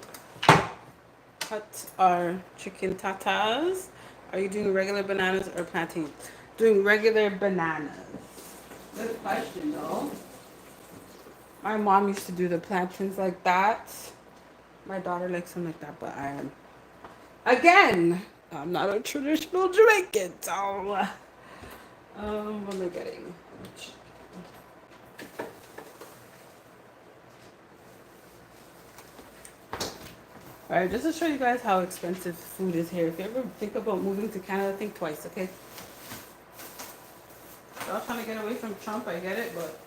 cut our chicken tatas. Are you doing regular bananas or plantain? Doing regular bananas. Good question though. My mom used to do the plantains like that. My daughter likes them like that, but I am, again, I'm not a traditional Jamaican, so what am I getting? Alright, just to show you guys how expensive food is here. If you ever think about moving to Canada, think twice, okay? Y'all trying to get away from Trump, I get it, but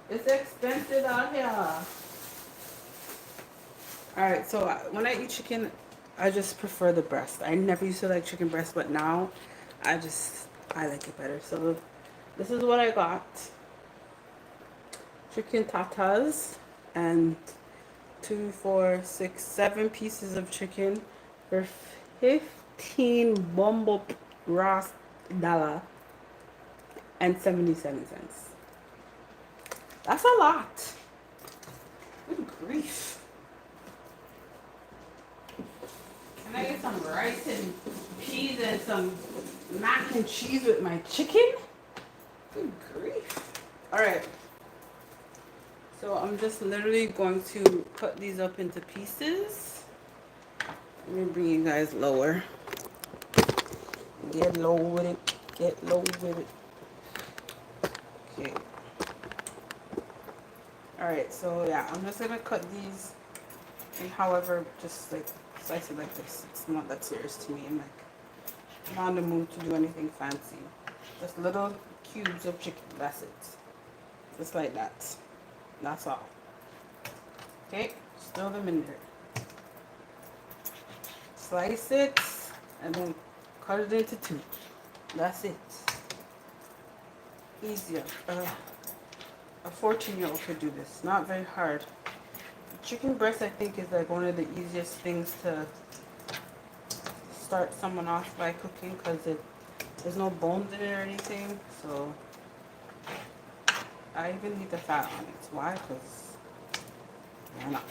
it's expensive out here. Alright, so when I eat chicken, I just prefer the breast. I never used to like chicken breast, but now I like it better. So this is what I got. Chicken tatas and 2, 4, 6, 7 pieces of chicken for 15 bombo ras dollar and 77 cents. That's a lot. Good grief. Can I get some rice and peas and some mac and cheese with my chicken? Good grief. Alright. So I'm just literally going to cut these up into pieces. Let me bring you guys lower. Get low with it. Get low with it. Okay. Alright, so yeah, I'm just gonna cut these and however, just like slice it like this. It's not that serious to me. I'm not in the mood to do anything fancy. Just little cubes of chicken. That's it. Just like that. That's all. Okay, throw them in there. Slice it and then cut it into 2. That's it. Easier. A 14-year-old could do this. Not very hard. Chicken breast, I think, is like one of the easiest things to start someone off by cooking because there's no bones in it or anything. So I even leave the fat on it. Why? Because why not?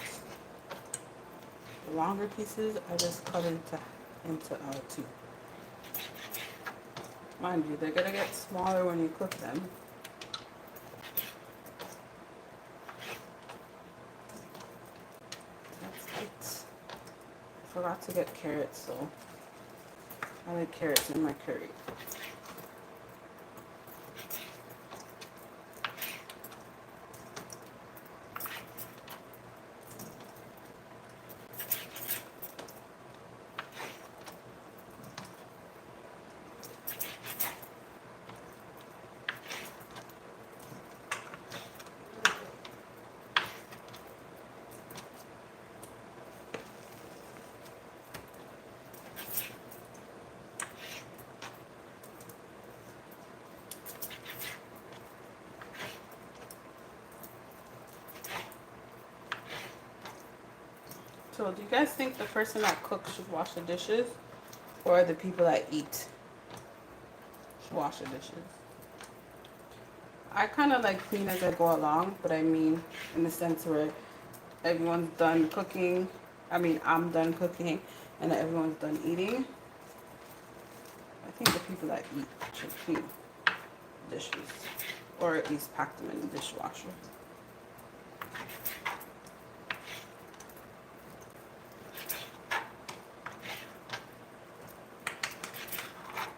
The longer pieces, I just cut into 2. Mind you, they're gonna get smaller when you cook them. That's it. I forgot to get carrots, so I like carrots in my curry. So do you guys think the person that cooks should wash the dishes? Or the people that eat should wash the dishes? I kind of like clean as I go along, but I mean in the sense where everyone's done cooking. I mean, I'm done cooking and everyone's done eating. I think the people that eat should clean dishes. Or at least pack them in the dishwasher.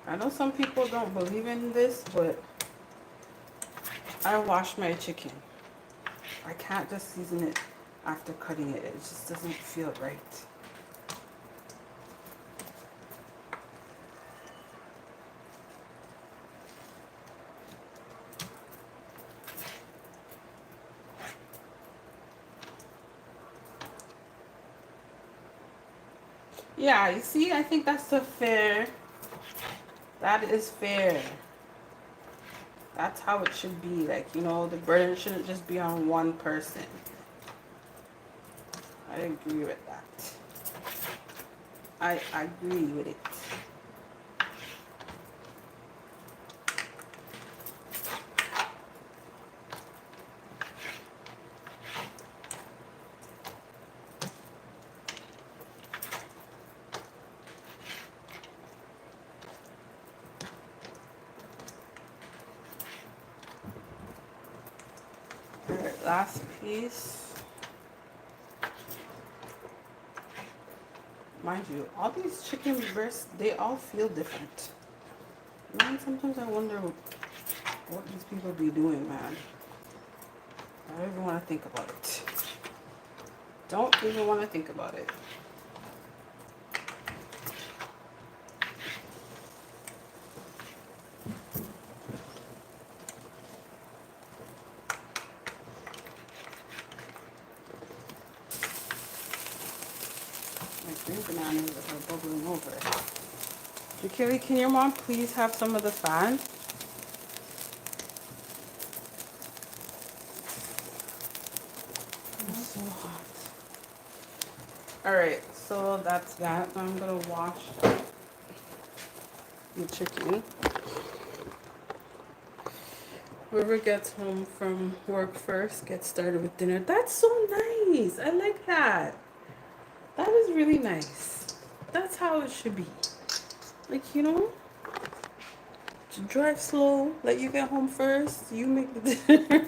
I know some people don't believe in this, but I wash my chicken. I can't just season it after cutting it. It just doesn't feel right. Yeah, you see, I think that's the fair. That is fair. That's how it should be. Like, you know, the burden shouldn't just be on one person. I agree with that. I agree with it. Alright, last piece. Mind you, all these chicken breasts, they all feel different. Man, sometimes I wonder what these people be doing, man. I don't even want to think about it. Don't even want to think about it. My green bananas are bubbling over. Kelly, can your mom please have some of the fan? It's so hot. Alright, so that's that. Now I'm gonna wash the chicken. Whoever gets home from work first gets started with dinner. That's so nice. I like that. That is really nice. That's how it should be. Like, you know, to drive slow, let you get home first, you make the dinner.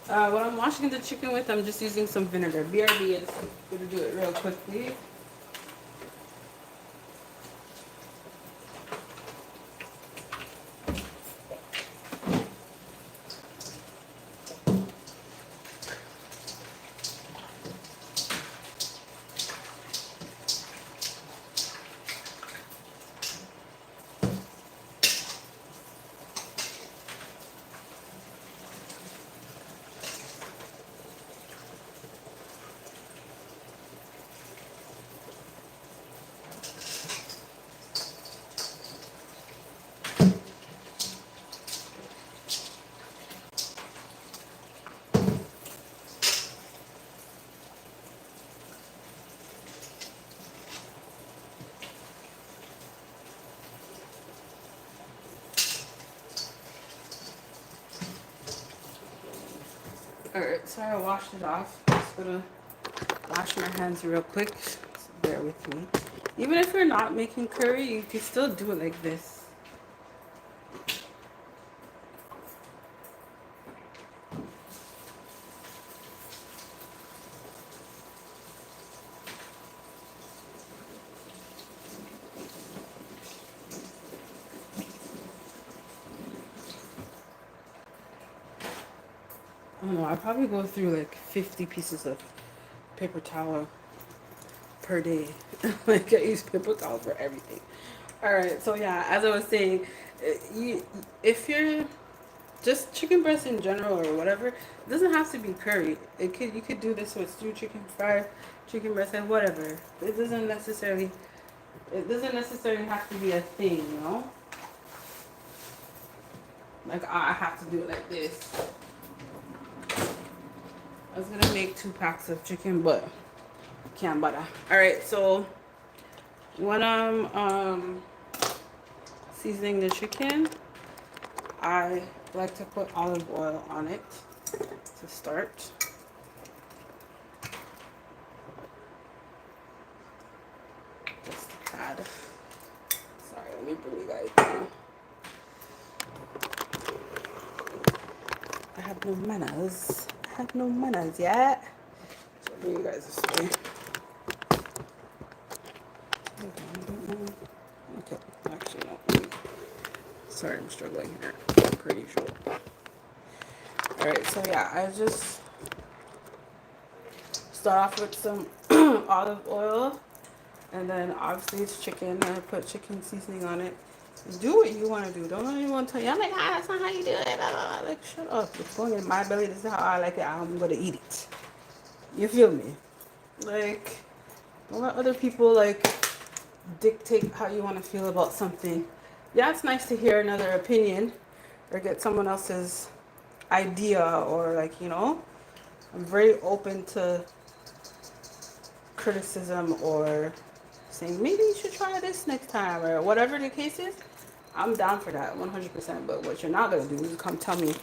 When I'm washing the chicken with, I'm just using some vinegar. BRB is going to do it real quickly. Alright, so I washed it off. Just gonna wash my hands real quick. So bear with me. Even if you're not making curry, you can still do it like this. I don't know, I probably go through like 50 pieces of paper towel per day. Like I use paper towel for everything. All right, so yeah, as I was saying, if you're just chicken breast in general or whatever, it doesn't have to be curry. You could do this with stew chicken, fried chicken breast, and whatever. It doesn't necessarily have to be a thing, you know. Like I have to do it like this. I was gonna make 2 packs of chicken, but can't bother. All right, so when I'm seasoning the chicken, I like to put olive oil on it to start. Just a tad. Sorry, let me bring you guys down. I have no manners. I have no manners yet. So I'll bring you guys this way. Okay, actually no. Sorry, I'm struggling here. I'm pretty sure. Alright, so yeah, I just start off with some olive oil, and then obviously it's chicken. I put chicken seasoning on it. Do what you want to do. Don't let anyone tell you, I'm like, that's not how you do it. Blah, blah, blah. Like, shut up. It's going in my belly. This is how I like it. I'm going to eat it. You feel me? Like, don't let other people, like, dictate how you want to feel about something. Yeah, it's nice to hear another opinion or get someone else's idea, or, like, you know, I'm very open to criticism or saying maybe you should try this next time or whatever the case is. I'm down for that 100%. But what you're not gonna do is come tell me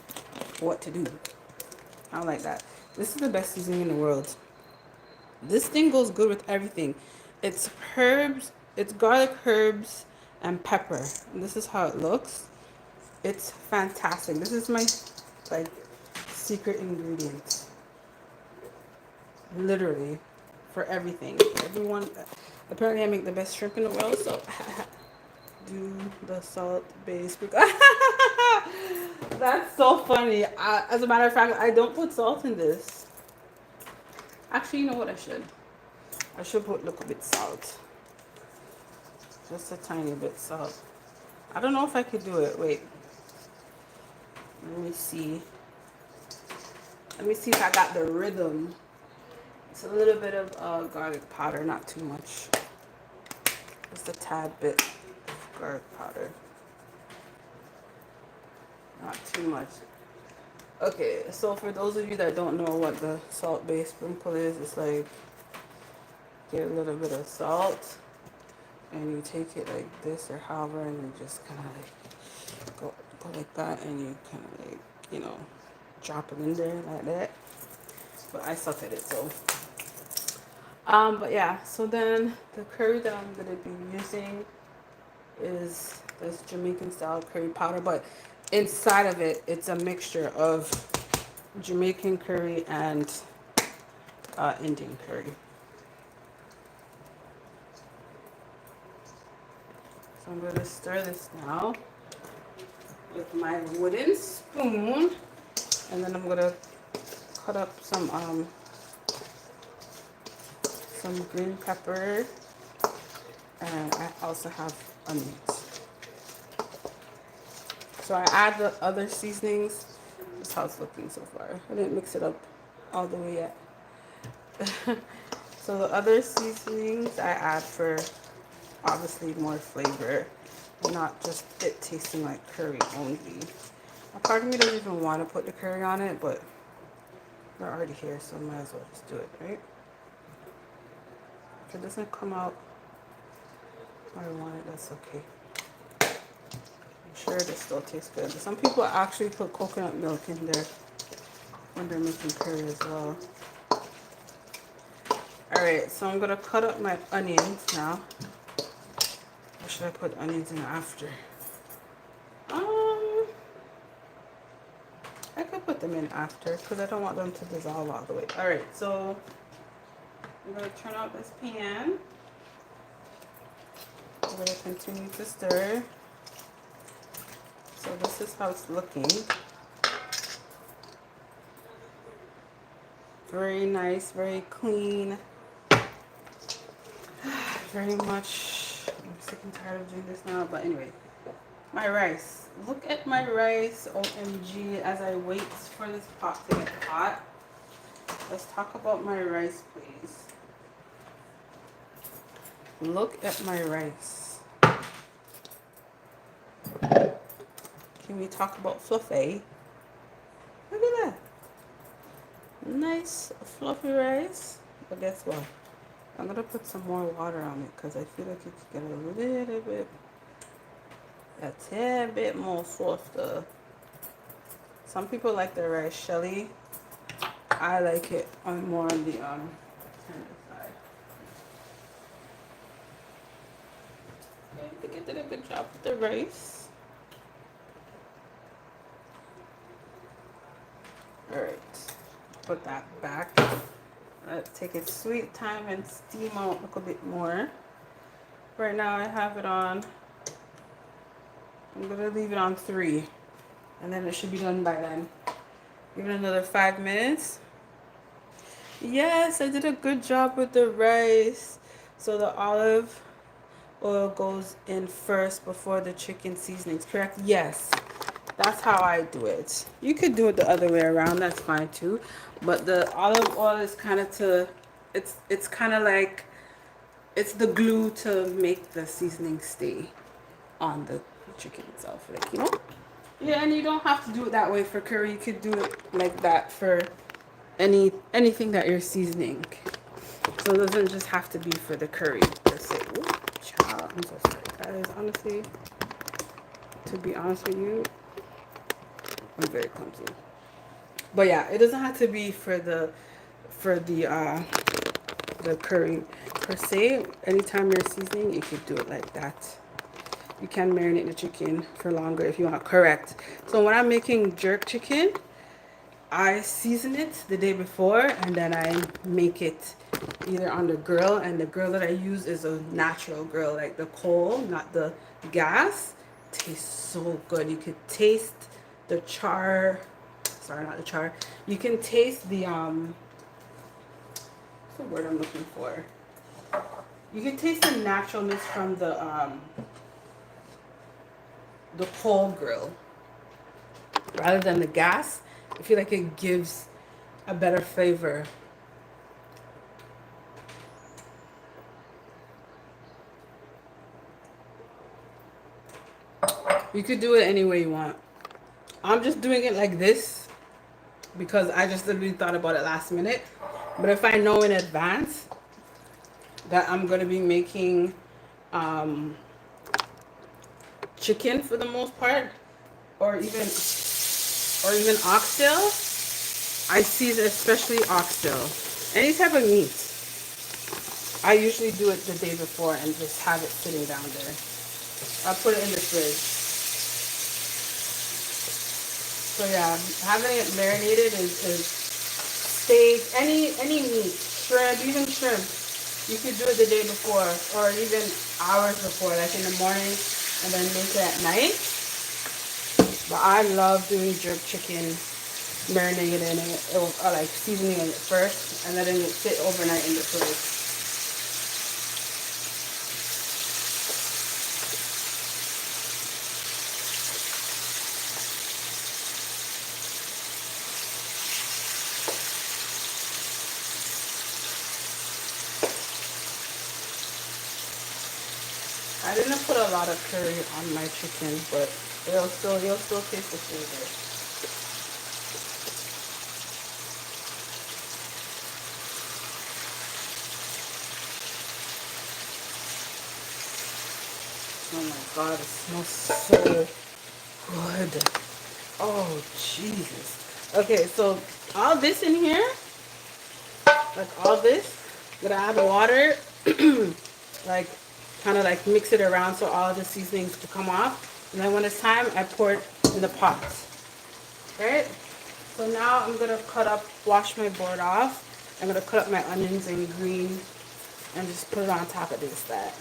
what to do. I don't like that. This is the best seasoning in the world. This thing goes good with everything. It's herbs, it's garlic, herbs, and pepper. And this is how it looks. It's fantastic. This is my like secret ingredient. Literally for everything. Everyone apparently I make the best shrimp in the world, so do the salt base because that's so funny. As a matter of fact, I don't put salt in this. Actually, you know what? I should put a little bit salt, just a tiny bit salt. I don't know if I could do it. Wait, let me see. Let me see if I got the rhythm. It's a little bit of garlic powder, not too much. Just a tad bit of garlic powder. Not too much. Okay, so for those of you that don't know what the salt-based sprinkle is, it's like get a little bit of salt and you take it like this or however, and you just kind of like go like that, and you kind of like, you know, drop it in there like that. But I suck at it, so but yeah, so then the curry that I'm gonna be using is this Jamaican style curry powder, but inside of it, it's a mixture of Jamaican curry and Indian curry. So I'm going to stir this now with my wooden spoon, and then I'm going to cut up some green pepper, and I also have onions. So I add the other seasonings. This is how it's looking so far. I didn't mix it up all the way yet. So the other seasonings I add for obviously more flavor, not just it tasting like curry only. A part of me doesn't even want to put the curry on it, but we're already here, so might as well just do it, right? If it doesn't come out how I want it, that's okay. I'm sure it still tastes good. Some people actually put coconut milk in there when they're making curry as well. Alright, so I'm gonna cut up my onions now. Or should I put onions in after? I could put them in after because I don't want them to dissolve all the way. Alright, so I'm gonna turn off this pan. I'm gonna continue to stir. So this is how it's looking. Very nice, very clean. Very much. I'm sick and tired of doing this now, but anyway. My rice. Look at my rice, OMG, as I wait for this pot to get hot. Let's talk about my rice, please. Look at my rice. Can we talk about fluffy? Look at that. Nice fluffy rice. But guess what? I'm gonna put some more water on it because I feel like it could get a tad bit more softer. Some people like their rice shelly. I like it on more on the tender side. Okay, I think I did a good job with the rice. Alright, put that back. Let's take its sweet time and steam out a little bit more. Right now I have it on, I'm gonna leave it on 3 and then it should be done by then. Give it another 5 minutes. Yes, I did a good job with the rice. So the olive oil goes in first before the chicken seasonings, correct? Yes, that's how I do it. You could do it the other way around, that's fine too. But the olive oil is kind of it's kind of like, it's the glue to make the seasoning stay on the chicken itself, like, you know? Yeah, and you don't have to do it that way for curry. You could do it like that for anything that you're seasoning. So it doesn't just have to be for the curry per se. Ooh, child, I'm so sorry, guys. Honestly, to be honest with you, I'm very clumsy. But yeah, it doesn't have to be for the curry per se. Anytime you're seasoning, you could do it like that. You can marinate the chicken for longer if you want. Correct. So when I'm making jerk chicken, I season it the day before and then I make it either on the grill, and the grill that I use is a natural grill, like the coal, not the gas. Tastes so good. You could taste the char. Sorry, not the char. You can taste the what's the word I'm looking for? You can taste the naturalness from the coal grill rather than the gas. I feel like it gives a better flavor. You could do it any way you want. I'm just doing it like this because I just literally thought about it last minute. But if I know in advance that I'm going to be making chicken for the most part, or even oxtail, I season, especially oxtail, any type of meat. I usually do it the day before and just have it sitting down there. I'll put it in the fridge. So yeah, having it marinated is steak, any meat, shrimp, even shrimp. You could do it the day before or even hours before, like in the morning, and then make it at night. But I love doing jerk chicken, marinating it, or like seasoning it first and letting it sit overnight in the fridge. I didn't put a lot of curry on my chicken, but you'll still taste the flavor. Oh my god, it smells so good. Oh Jesus. Okay, so all this in here, like all this, gonna add water, like kind of like mix it around so all the seasonings to come off. And then when it's time, I pour it in the pot. Right? So now I'm gonna wash my board off. I'm gonna cut up my onions in green and just put it on top of this. That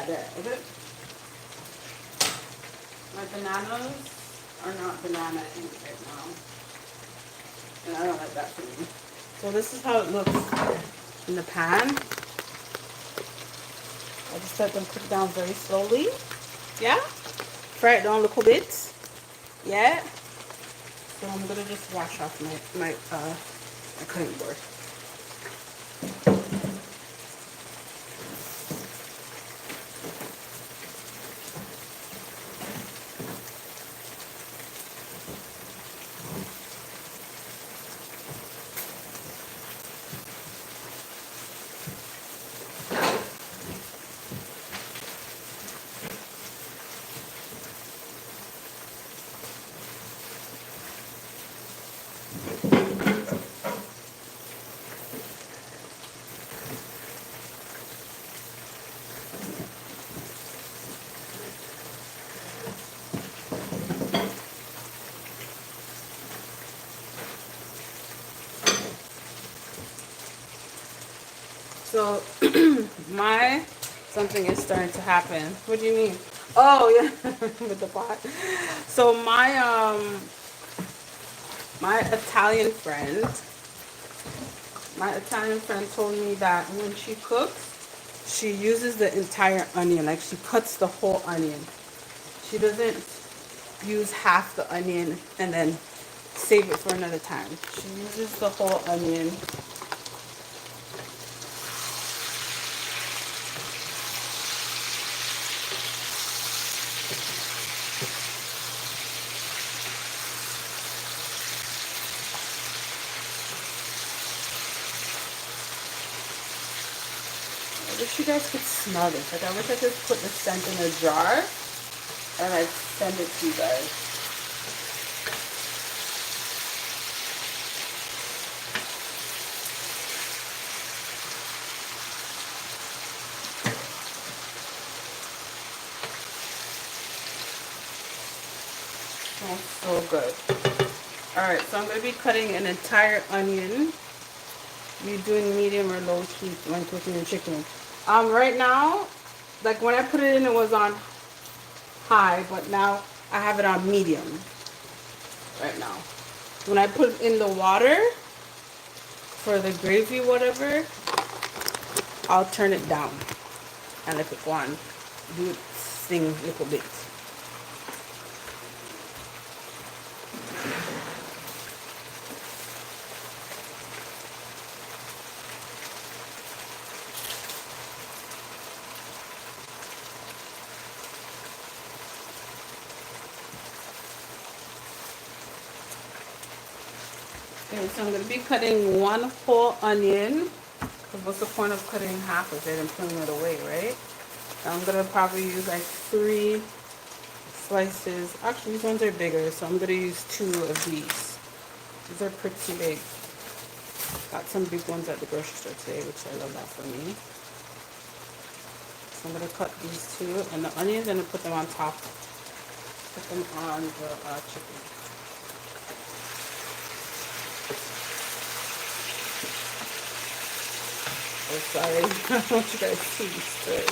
there. Is it? My bananas are not banana ink right now. And I don't like that for me. So this is how it looks in the pan. I just let them cook down very slowly. Yeah? Fry it down a little bit. Yeah? So I'm gonna just wash off my cutting board. So my something is starting to happen. What do you mean? Oh yeah, with the pot. So my Italian friend told me that when she cooks, she uses the entire onion. Like she cuts the whole onion. She doesn't use half the onion and then save it for another time. She uses the whole onion. I wish you guys could smell this. Like I wish I could put the scent in a jar and I'd send it to you guys. Smells so good. Alright, so I'm going to be cutting an entire onion. You're doing medium or low heat when cooking your chicken. Right now, like when I put it in, it was on high, but now I have it on medium right now. When I put in the water for the gravy, whatever, I'll turn it down and let it go on, do it sing a little bit. Okay, so I'm going to be cutting one whole onion. Because what's the point of cutting half of it and putting it away, right? I'm going to probably use like 3 slices. Actually, these ones are bigger, so I'm going to use 2 of these. These are pretty big. Got some big ones at the grocery store today, which I love that for me. So I'm going to cut these 2, and the onions, I'm going to put them on top. Put them on the chicken. Oh, sorry. I don't want you guys to see this straight.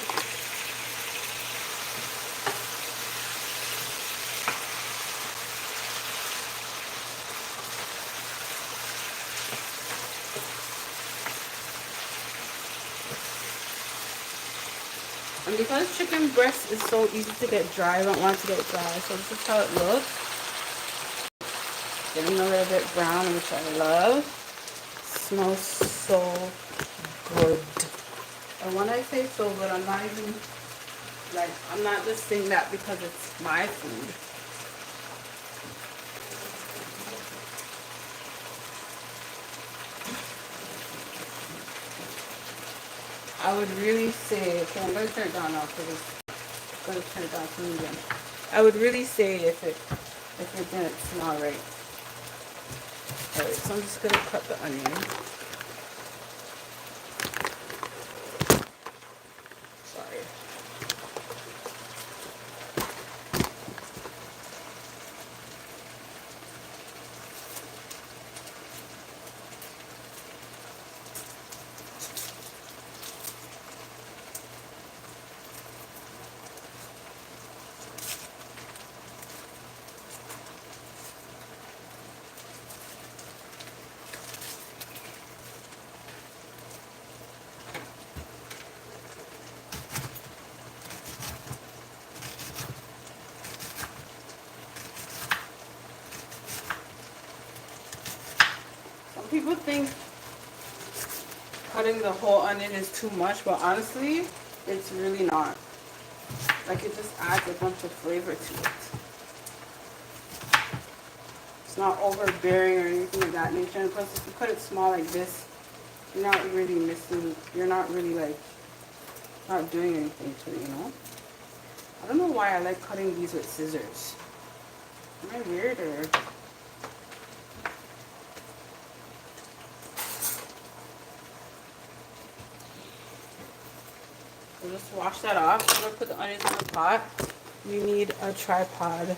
And because chicken breast is so easy to get dry, I don't want it to get dry. So this is how it looks. Getting a little bit brown, which I love. Smells so good. And when I say so good, I'm not even, like, I'm not just saying that because it's my food. I would really say, okay, I'm going to turn it down now because it's going to turn it down to medium. I would really say if it didn't smell right. Alright, so I'm just going to cut the onion. Sorry. people think cutting the whole onion is too much, but honestly, it's really not. Like, it just adds a bunch of flavor to it. It's not overbearing or anything of that nature. And plus, if you cut it small like this, you're not really missing, you're not really like, not doing anything to it, you know? I don't know why I like cutting these with scissors. Am I weird or? So just wash that off. I'm gonna put the onions in the pot. You need a tripod.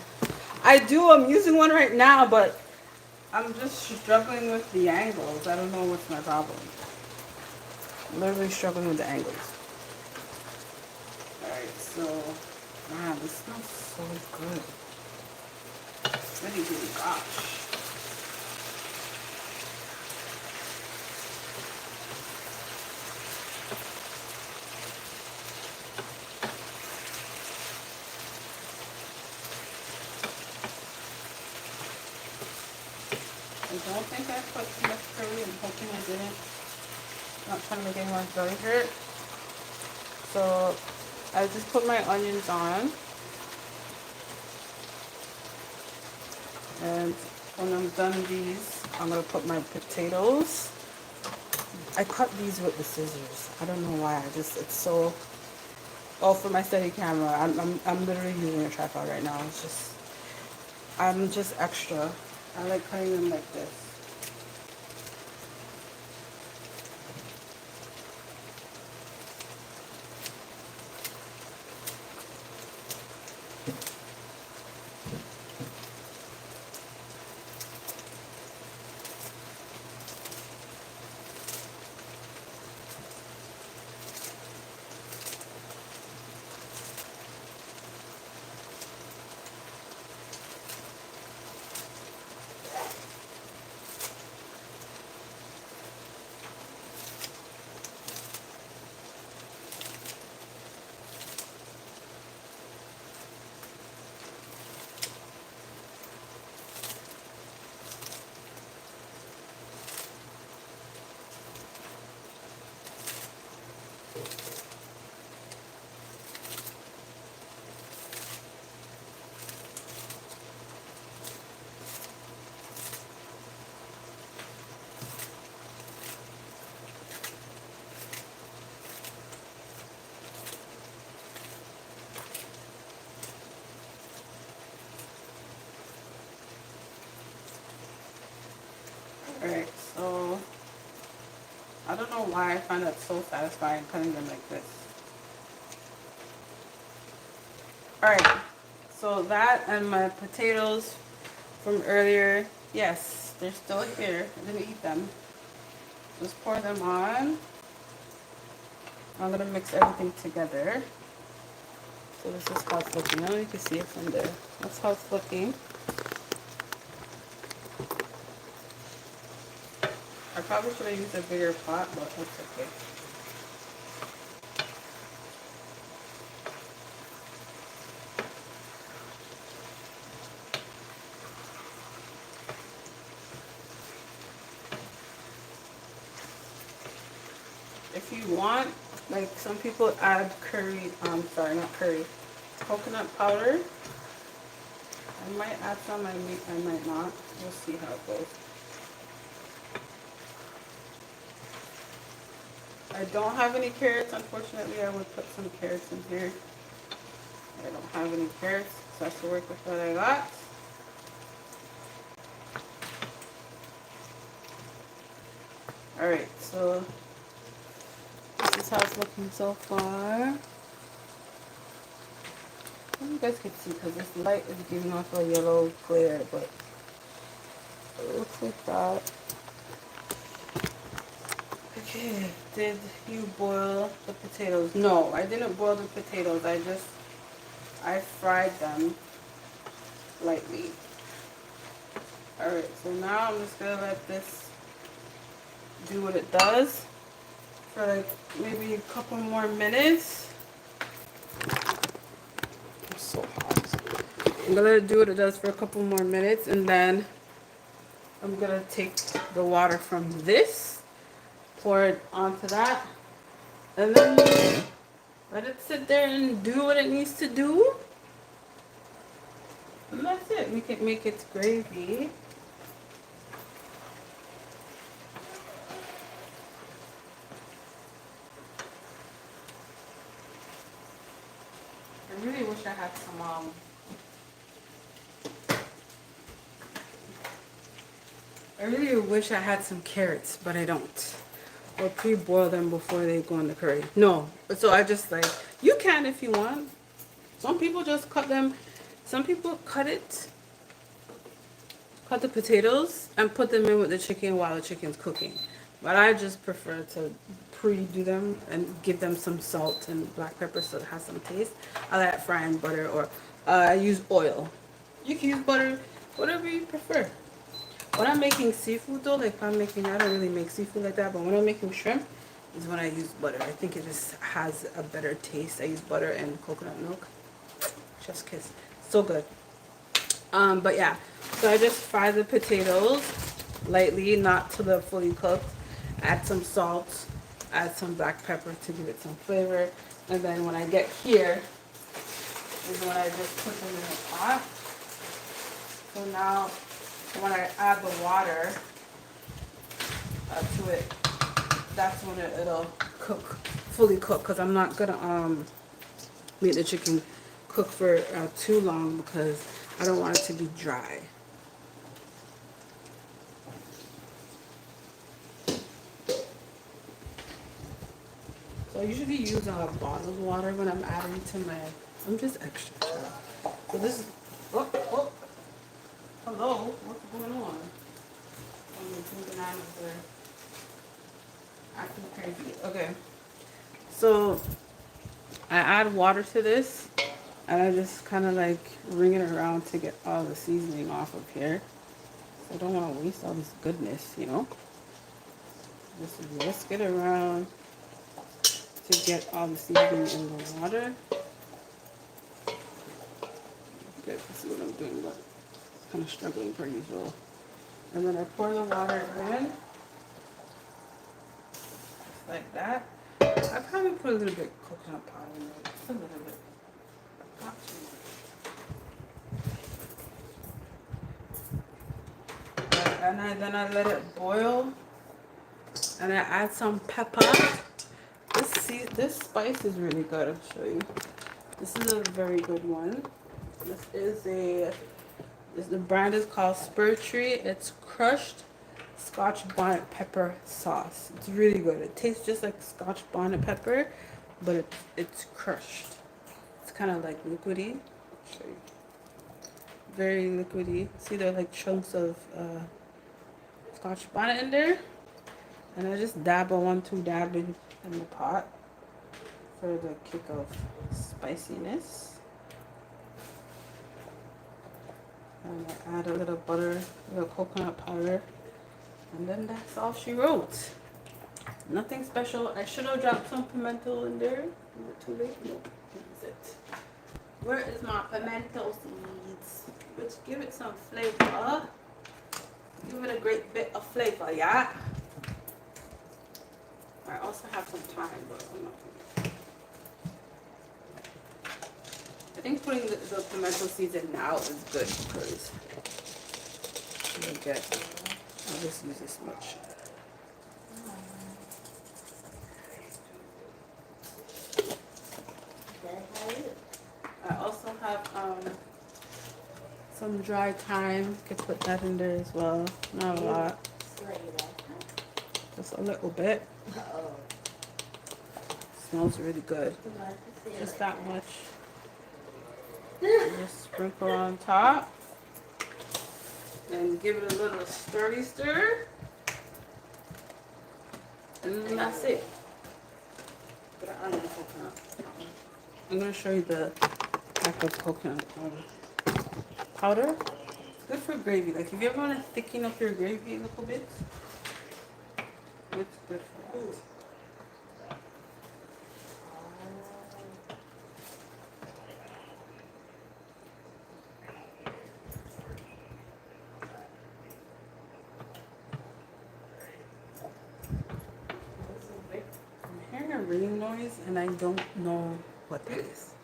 I'm using one right now, but I'm just struggling with the angles. I don't know what's my problem. I'm literally struggling with the angles. Alright, so, man, this smells so good. Really, really, gosh. I don't think I put too much curry. I'm hoping I didn't. Not trying to make anyone's belly hurt. So I just put my onions on. And when I'm done these, I'm going to put my potatoes. I cut these with the scissors. I don't know why. It's so... Oh, for my steady camera. I'm literally using a tripod right now. I'm just extra. I like cutting them like this. Alright, so I don't know why I find that so satisfying cutting them like this. Alright, so that and my potatoes from earlier, yes, they're still here. I didn't eat them. Just pour them on. I'm going to mix everything together. So this is how it's looking. Now you can see it from there. That's how it's looking. I probably should have used a bigger pot, but that's okay. If you want, like some people add curry, sorry, not curry, coconut powder. I might add some, I might not. We'll see how it goes. I don't have any carrots, unfortunately. I would put some carrots in here. I don't have any carrots, so I have to work with what I got. Alright, so this is how it's looking so far. You guys can see because this light is giving off a yellow glare, but it looks like that. Okay, did you boil the potatoes? No, I didn't boil the potatoes. I fried them lightly. Alright, so now I'm just gonna let this do what it does for like maybe a couple more minutes. So hot. I'm gonna let it do what it does for a couple more minutes, and then I'm gonna take the water from this, pour it onto that, and then let it sit there and do what it needs to do. And that's it. We can make it gravy. I really wish I had some I really wish I had some carrots, but I don't. Or pre-boil them before they go in the curry. No. So I just like, you can if you want. Some people just cut them. Some people cut the potatoes and put them in with the chicken while the chicken's cooking. But I just prefer to pre-do them and give them some salt and black pepper so it has some taste. I like frying butter or I use oil. You can use butter, whatever you prefer. When I'm making seafood though, like if I'm making, I don't really make seafood like that, but when I'm making shrimp is when I use butter. I think it just has a better taste. I use butter and coconut milk. Chef's kiss. So good. But yeah, so I just fry the potatoes lightly, not till they're fully cooked. Add some salt, add some black pepper to give it some flavor. And then when I get here is when I just put them in the pot. So now when I add the water to it, that's when it'll cook, fully cook. Because I'm not gonna make the chicken cook for too long because I don't want it to be dry. So I usually use bottled water when I'm adding to my, I'm just extra. So this is, oh, hello, what's going on? The bananas are acting crazy. Okay, so I add water to this and I just kind of like wring it around to get all the seasoning off of here. So I don't want to waste all this goodness, you know? Just whisk it around to get all the seasoning in the water. Okay, let's see what I'm doing, but kind of struggling per usual. And then I pour the water in, just like that. I probably put a little bit of coconut powder in there, just a little bit, not too much. And then I let it boil, and I add some pepper. This spice is really good. I'll show you. This is a very good one. The brand is called Spur Tree. It's crushed Scotch bonnet pepper sauce. It's really good. It tastes just like Scotch bonnet pepper, but it's crushed. It's kind of like liquidy. I'll show you. Very liquidy. See, there are like chunks of Scotch bonnet in there, and I just dab a 1-2 dab in the pot for the kick of spiciness. And I add a little butter, a little coconut powder, and then that's all she wrote. Nothing special. I should have dropped some pimento in there. Is it too late? No. Is it? Where is my pimento seeds? Which give it some flavor. Give it a great bit of flavor, yeah? I also have some thyme, but I'm not putting it. I think putting the pimento seeds in now is good because I'll just use this much. I also have some dry thyme. You could put that in there as well. Not a lot. Just a little bit. Smells really good. Just that much. Just sprinkle on top. And give it a little stirry stir. And then that's it. Put an onion coconut. I'm going to show you the type of coconut powder. It's good for gravy. Like if you ever want to thicken up your gravy a little bit, it's good for that. ringing noise, and I don't know what that is.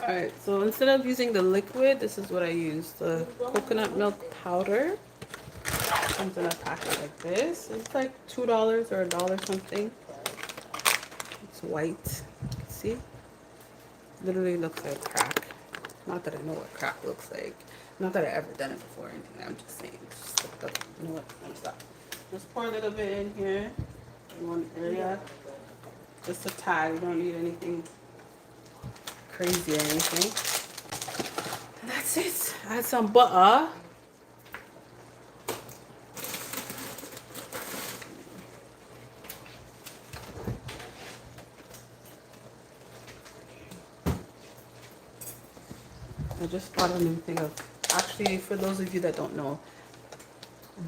Alright, so instead of using the liquid, this is what I use. The coconut milk powder. Comes in a packet like this. It's like $2 or $1 something. It's white. See? Literally looks like crack. Not that I know what crack looks like. Not that I've ever done it before or anything. I'm just saying. Just you know what? Let me stop. Just pour a little bit in here. In one area. Just a tad. You don't need anything crazy or anything. And that's it. Add some butter. I just bought a new thing of, actually, for those of you that don't know,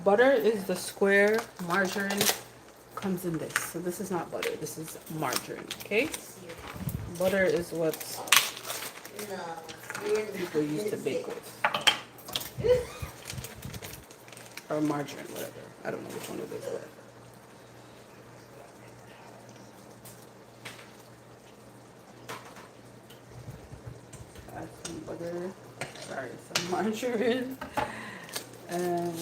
butter is the square, margarine comes in this. So this is not butter, this is margarine, okay? Butter is what people used to bake with. Or margarine, whatever. I don't know which one it is, whatever. Add some butter, sorry, some margarine. And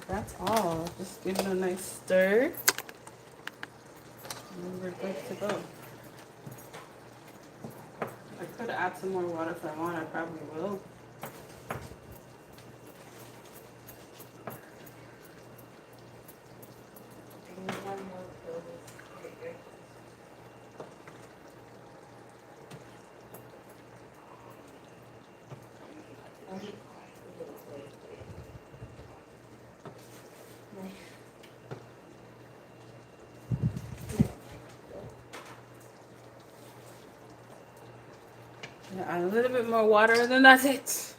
that's all. Just give it a nice stir. And we're good to go. I could add some more water if I want, I probably will. Add a little bit more water, and then that's it.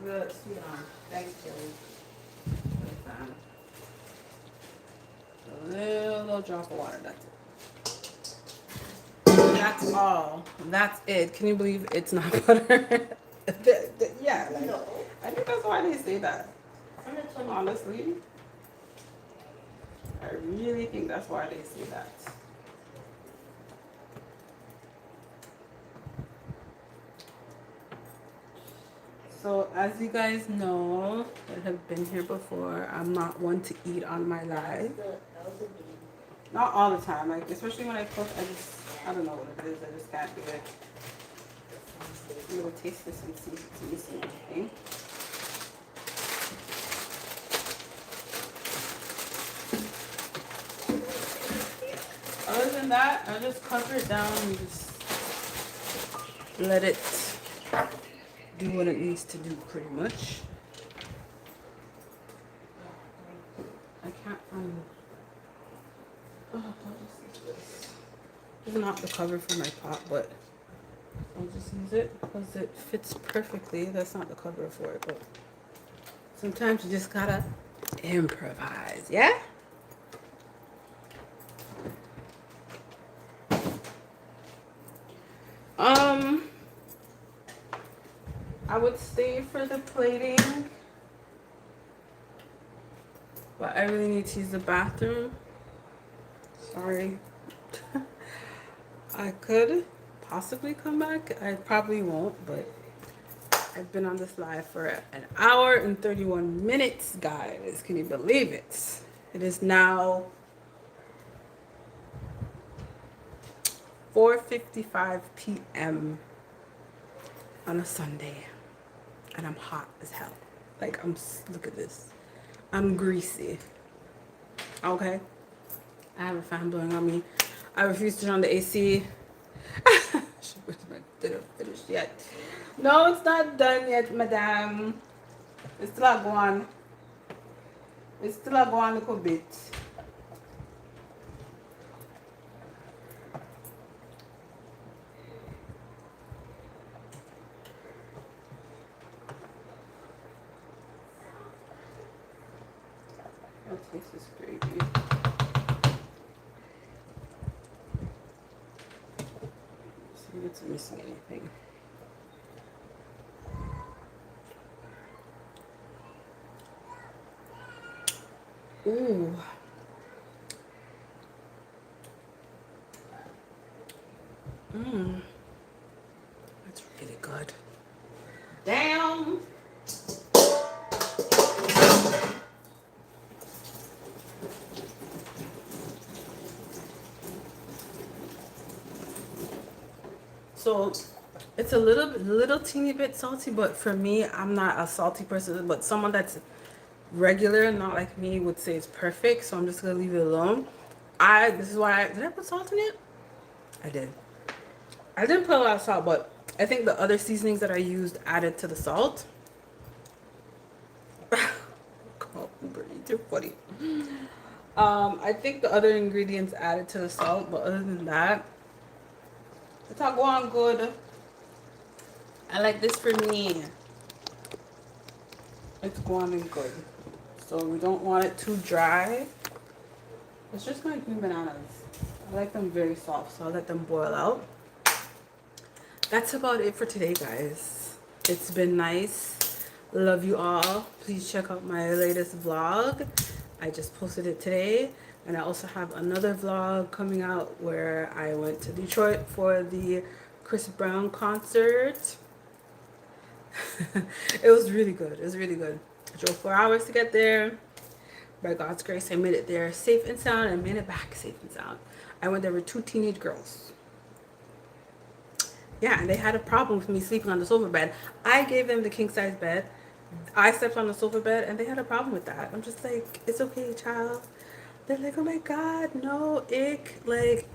Good, sweet on. Thank you. A little drop of water, that's it. That's all. That's it. Can you believe it's not butter? Yeah, like, no. I think that's why they say that. Honestly, I really think that's why they say that. So as you guys know that have been here before, I'm not one to eat on my live. Not all the time, like especially when I cook, I don't know what it is, I just can't do it. I'm gonna taste this and see if it's missing anything. Other than that, I just cover it down and just let it do what it needs to do, pretty much. I can't find. Oh, this is not the cover for my pot, but I'll just use it because it fits perfectly. That's not the cover for it, but sometimes you just gotta improvise, yeah? I would stay for the plating, but I really need to use the bathroom. Sorry. I could possibly come back. I probably won't, but I've been on this live for an hour and 31 minutes, guys. Can you believe it? It is now 4:55 p.m. on a Sunday, and I'm hot as hell. Like, look at this. I'm greasy. Okay? I have a fan blowing on me. I refuse to turn on the AC. Didn't finish yet. No, it's not done yet, madam. It's still a go on. It's still a go on a little bit. I'll taste this gravy. if it's missing anything. Ooh. Mmm. That's really good. Damn. So it's a little teeny bit salty, but for me, I'm not a salty person, but someone that's regular, not like me, would say it's perfect. So I'm just gonna leave it alone. This is why did I put salt in it? I did. I didn't put a lot of salt, but I think the other seasonings that I used added to the salt. Oh, Uber Eats, you're funny. I think the other ingredients added to the salt, but other than that, it's all going good. I like this for me. It's going good. So we don't want it too dry. It's just my green bananas. I like them very soft, so I'll let them boil out. That's about it for today, guys. It's been nice. Love you all. Please check out my latest vlog. I just posted it today. And I also have another vlog coming out where I went to Detroit for the Chris Brown concert. It was really good. It was really good. I drove 4 hours to get there. By God's grace, I made it there safe and sound and made it back safe and sound. I went there with 2 teenage girls. Yeah, and they had a problem with me sleeping on the sofa bed. I gave them the king size bed. I slept on the sofa bed, and they had a problem with that. I'm just like, it's okay, child. They're like, oh my God, no, ick. Like,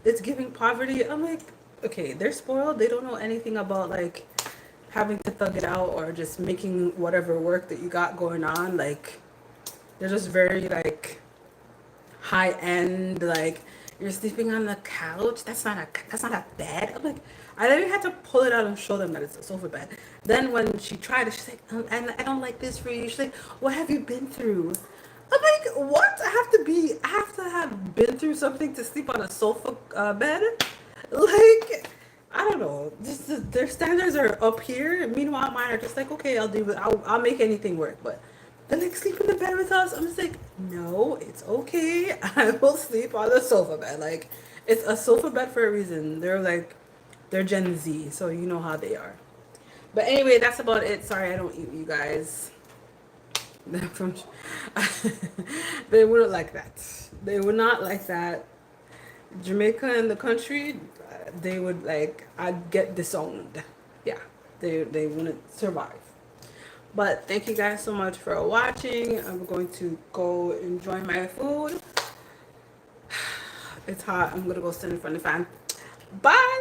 it's giving poverty. I'm like, okay, they're spoiled. They don't know anything about, like, having to thug it out or just making whatever work that you got going on. Like, they're just very, like, high end, like you're sleeping on the couch. That's not a bed. I'm like, I literally had to pull it out and show them that it's a sofa bed. Then when she tried it, she's like, and I don't like this for you. She's like, what have you been through? I'm like, what? I have to have been through something to sleep on a sofa bed? Like, I don't know. Just their standards are up here. Meanwhile, mine are just like, okay, I'll do it. I'll make anything work. But they're like, sleep in the bed with us. I'm just like, no, it's okay. I will sleep on the sofa bed. Like, it's a sofa bed for a reason. They're Gen Z, so you know how they are. But anyway, that's about it. Sorry, I don't eat you guys. They're from, they wouldn't like that. They would not like that. Jamaica in the country, they would like, I'd get disowned. Yeah, they wouldn't survive. But thank you guys so much for watching. I'm going to go enjoy my food. It's hot. I'm gonna go sit in front of the fan. Bye.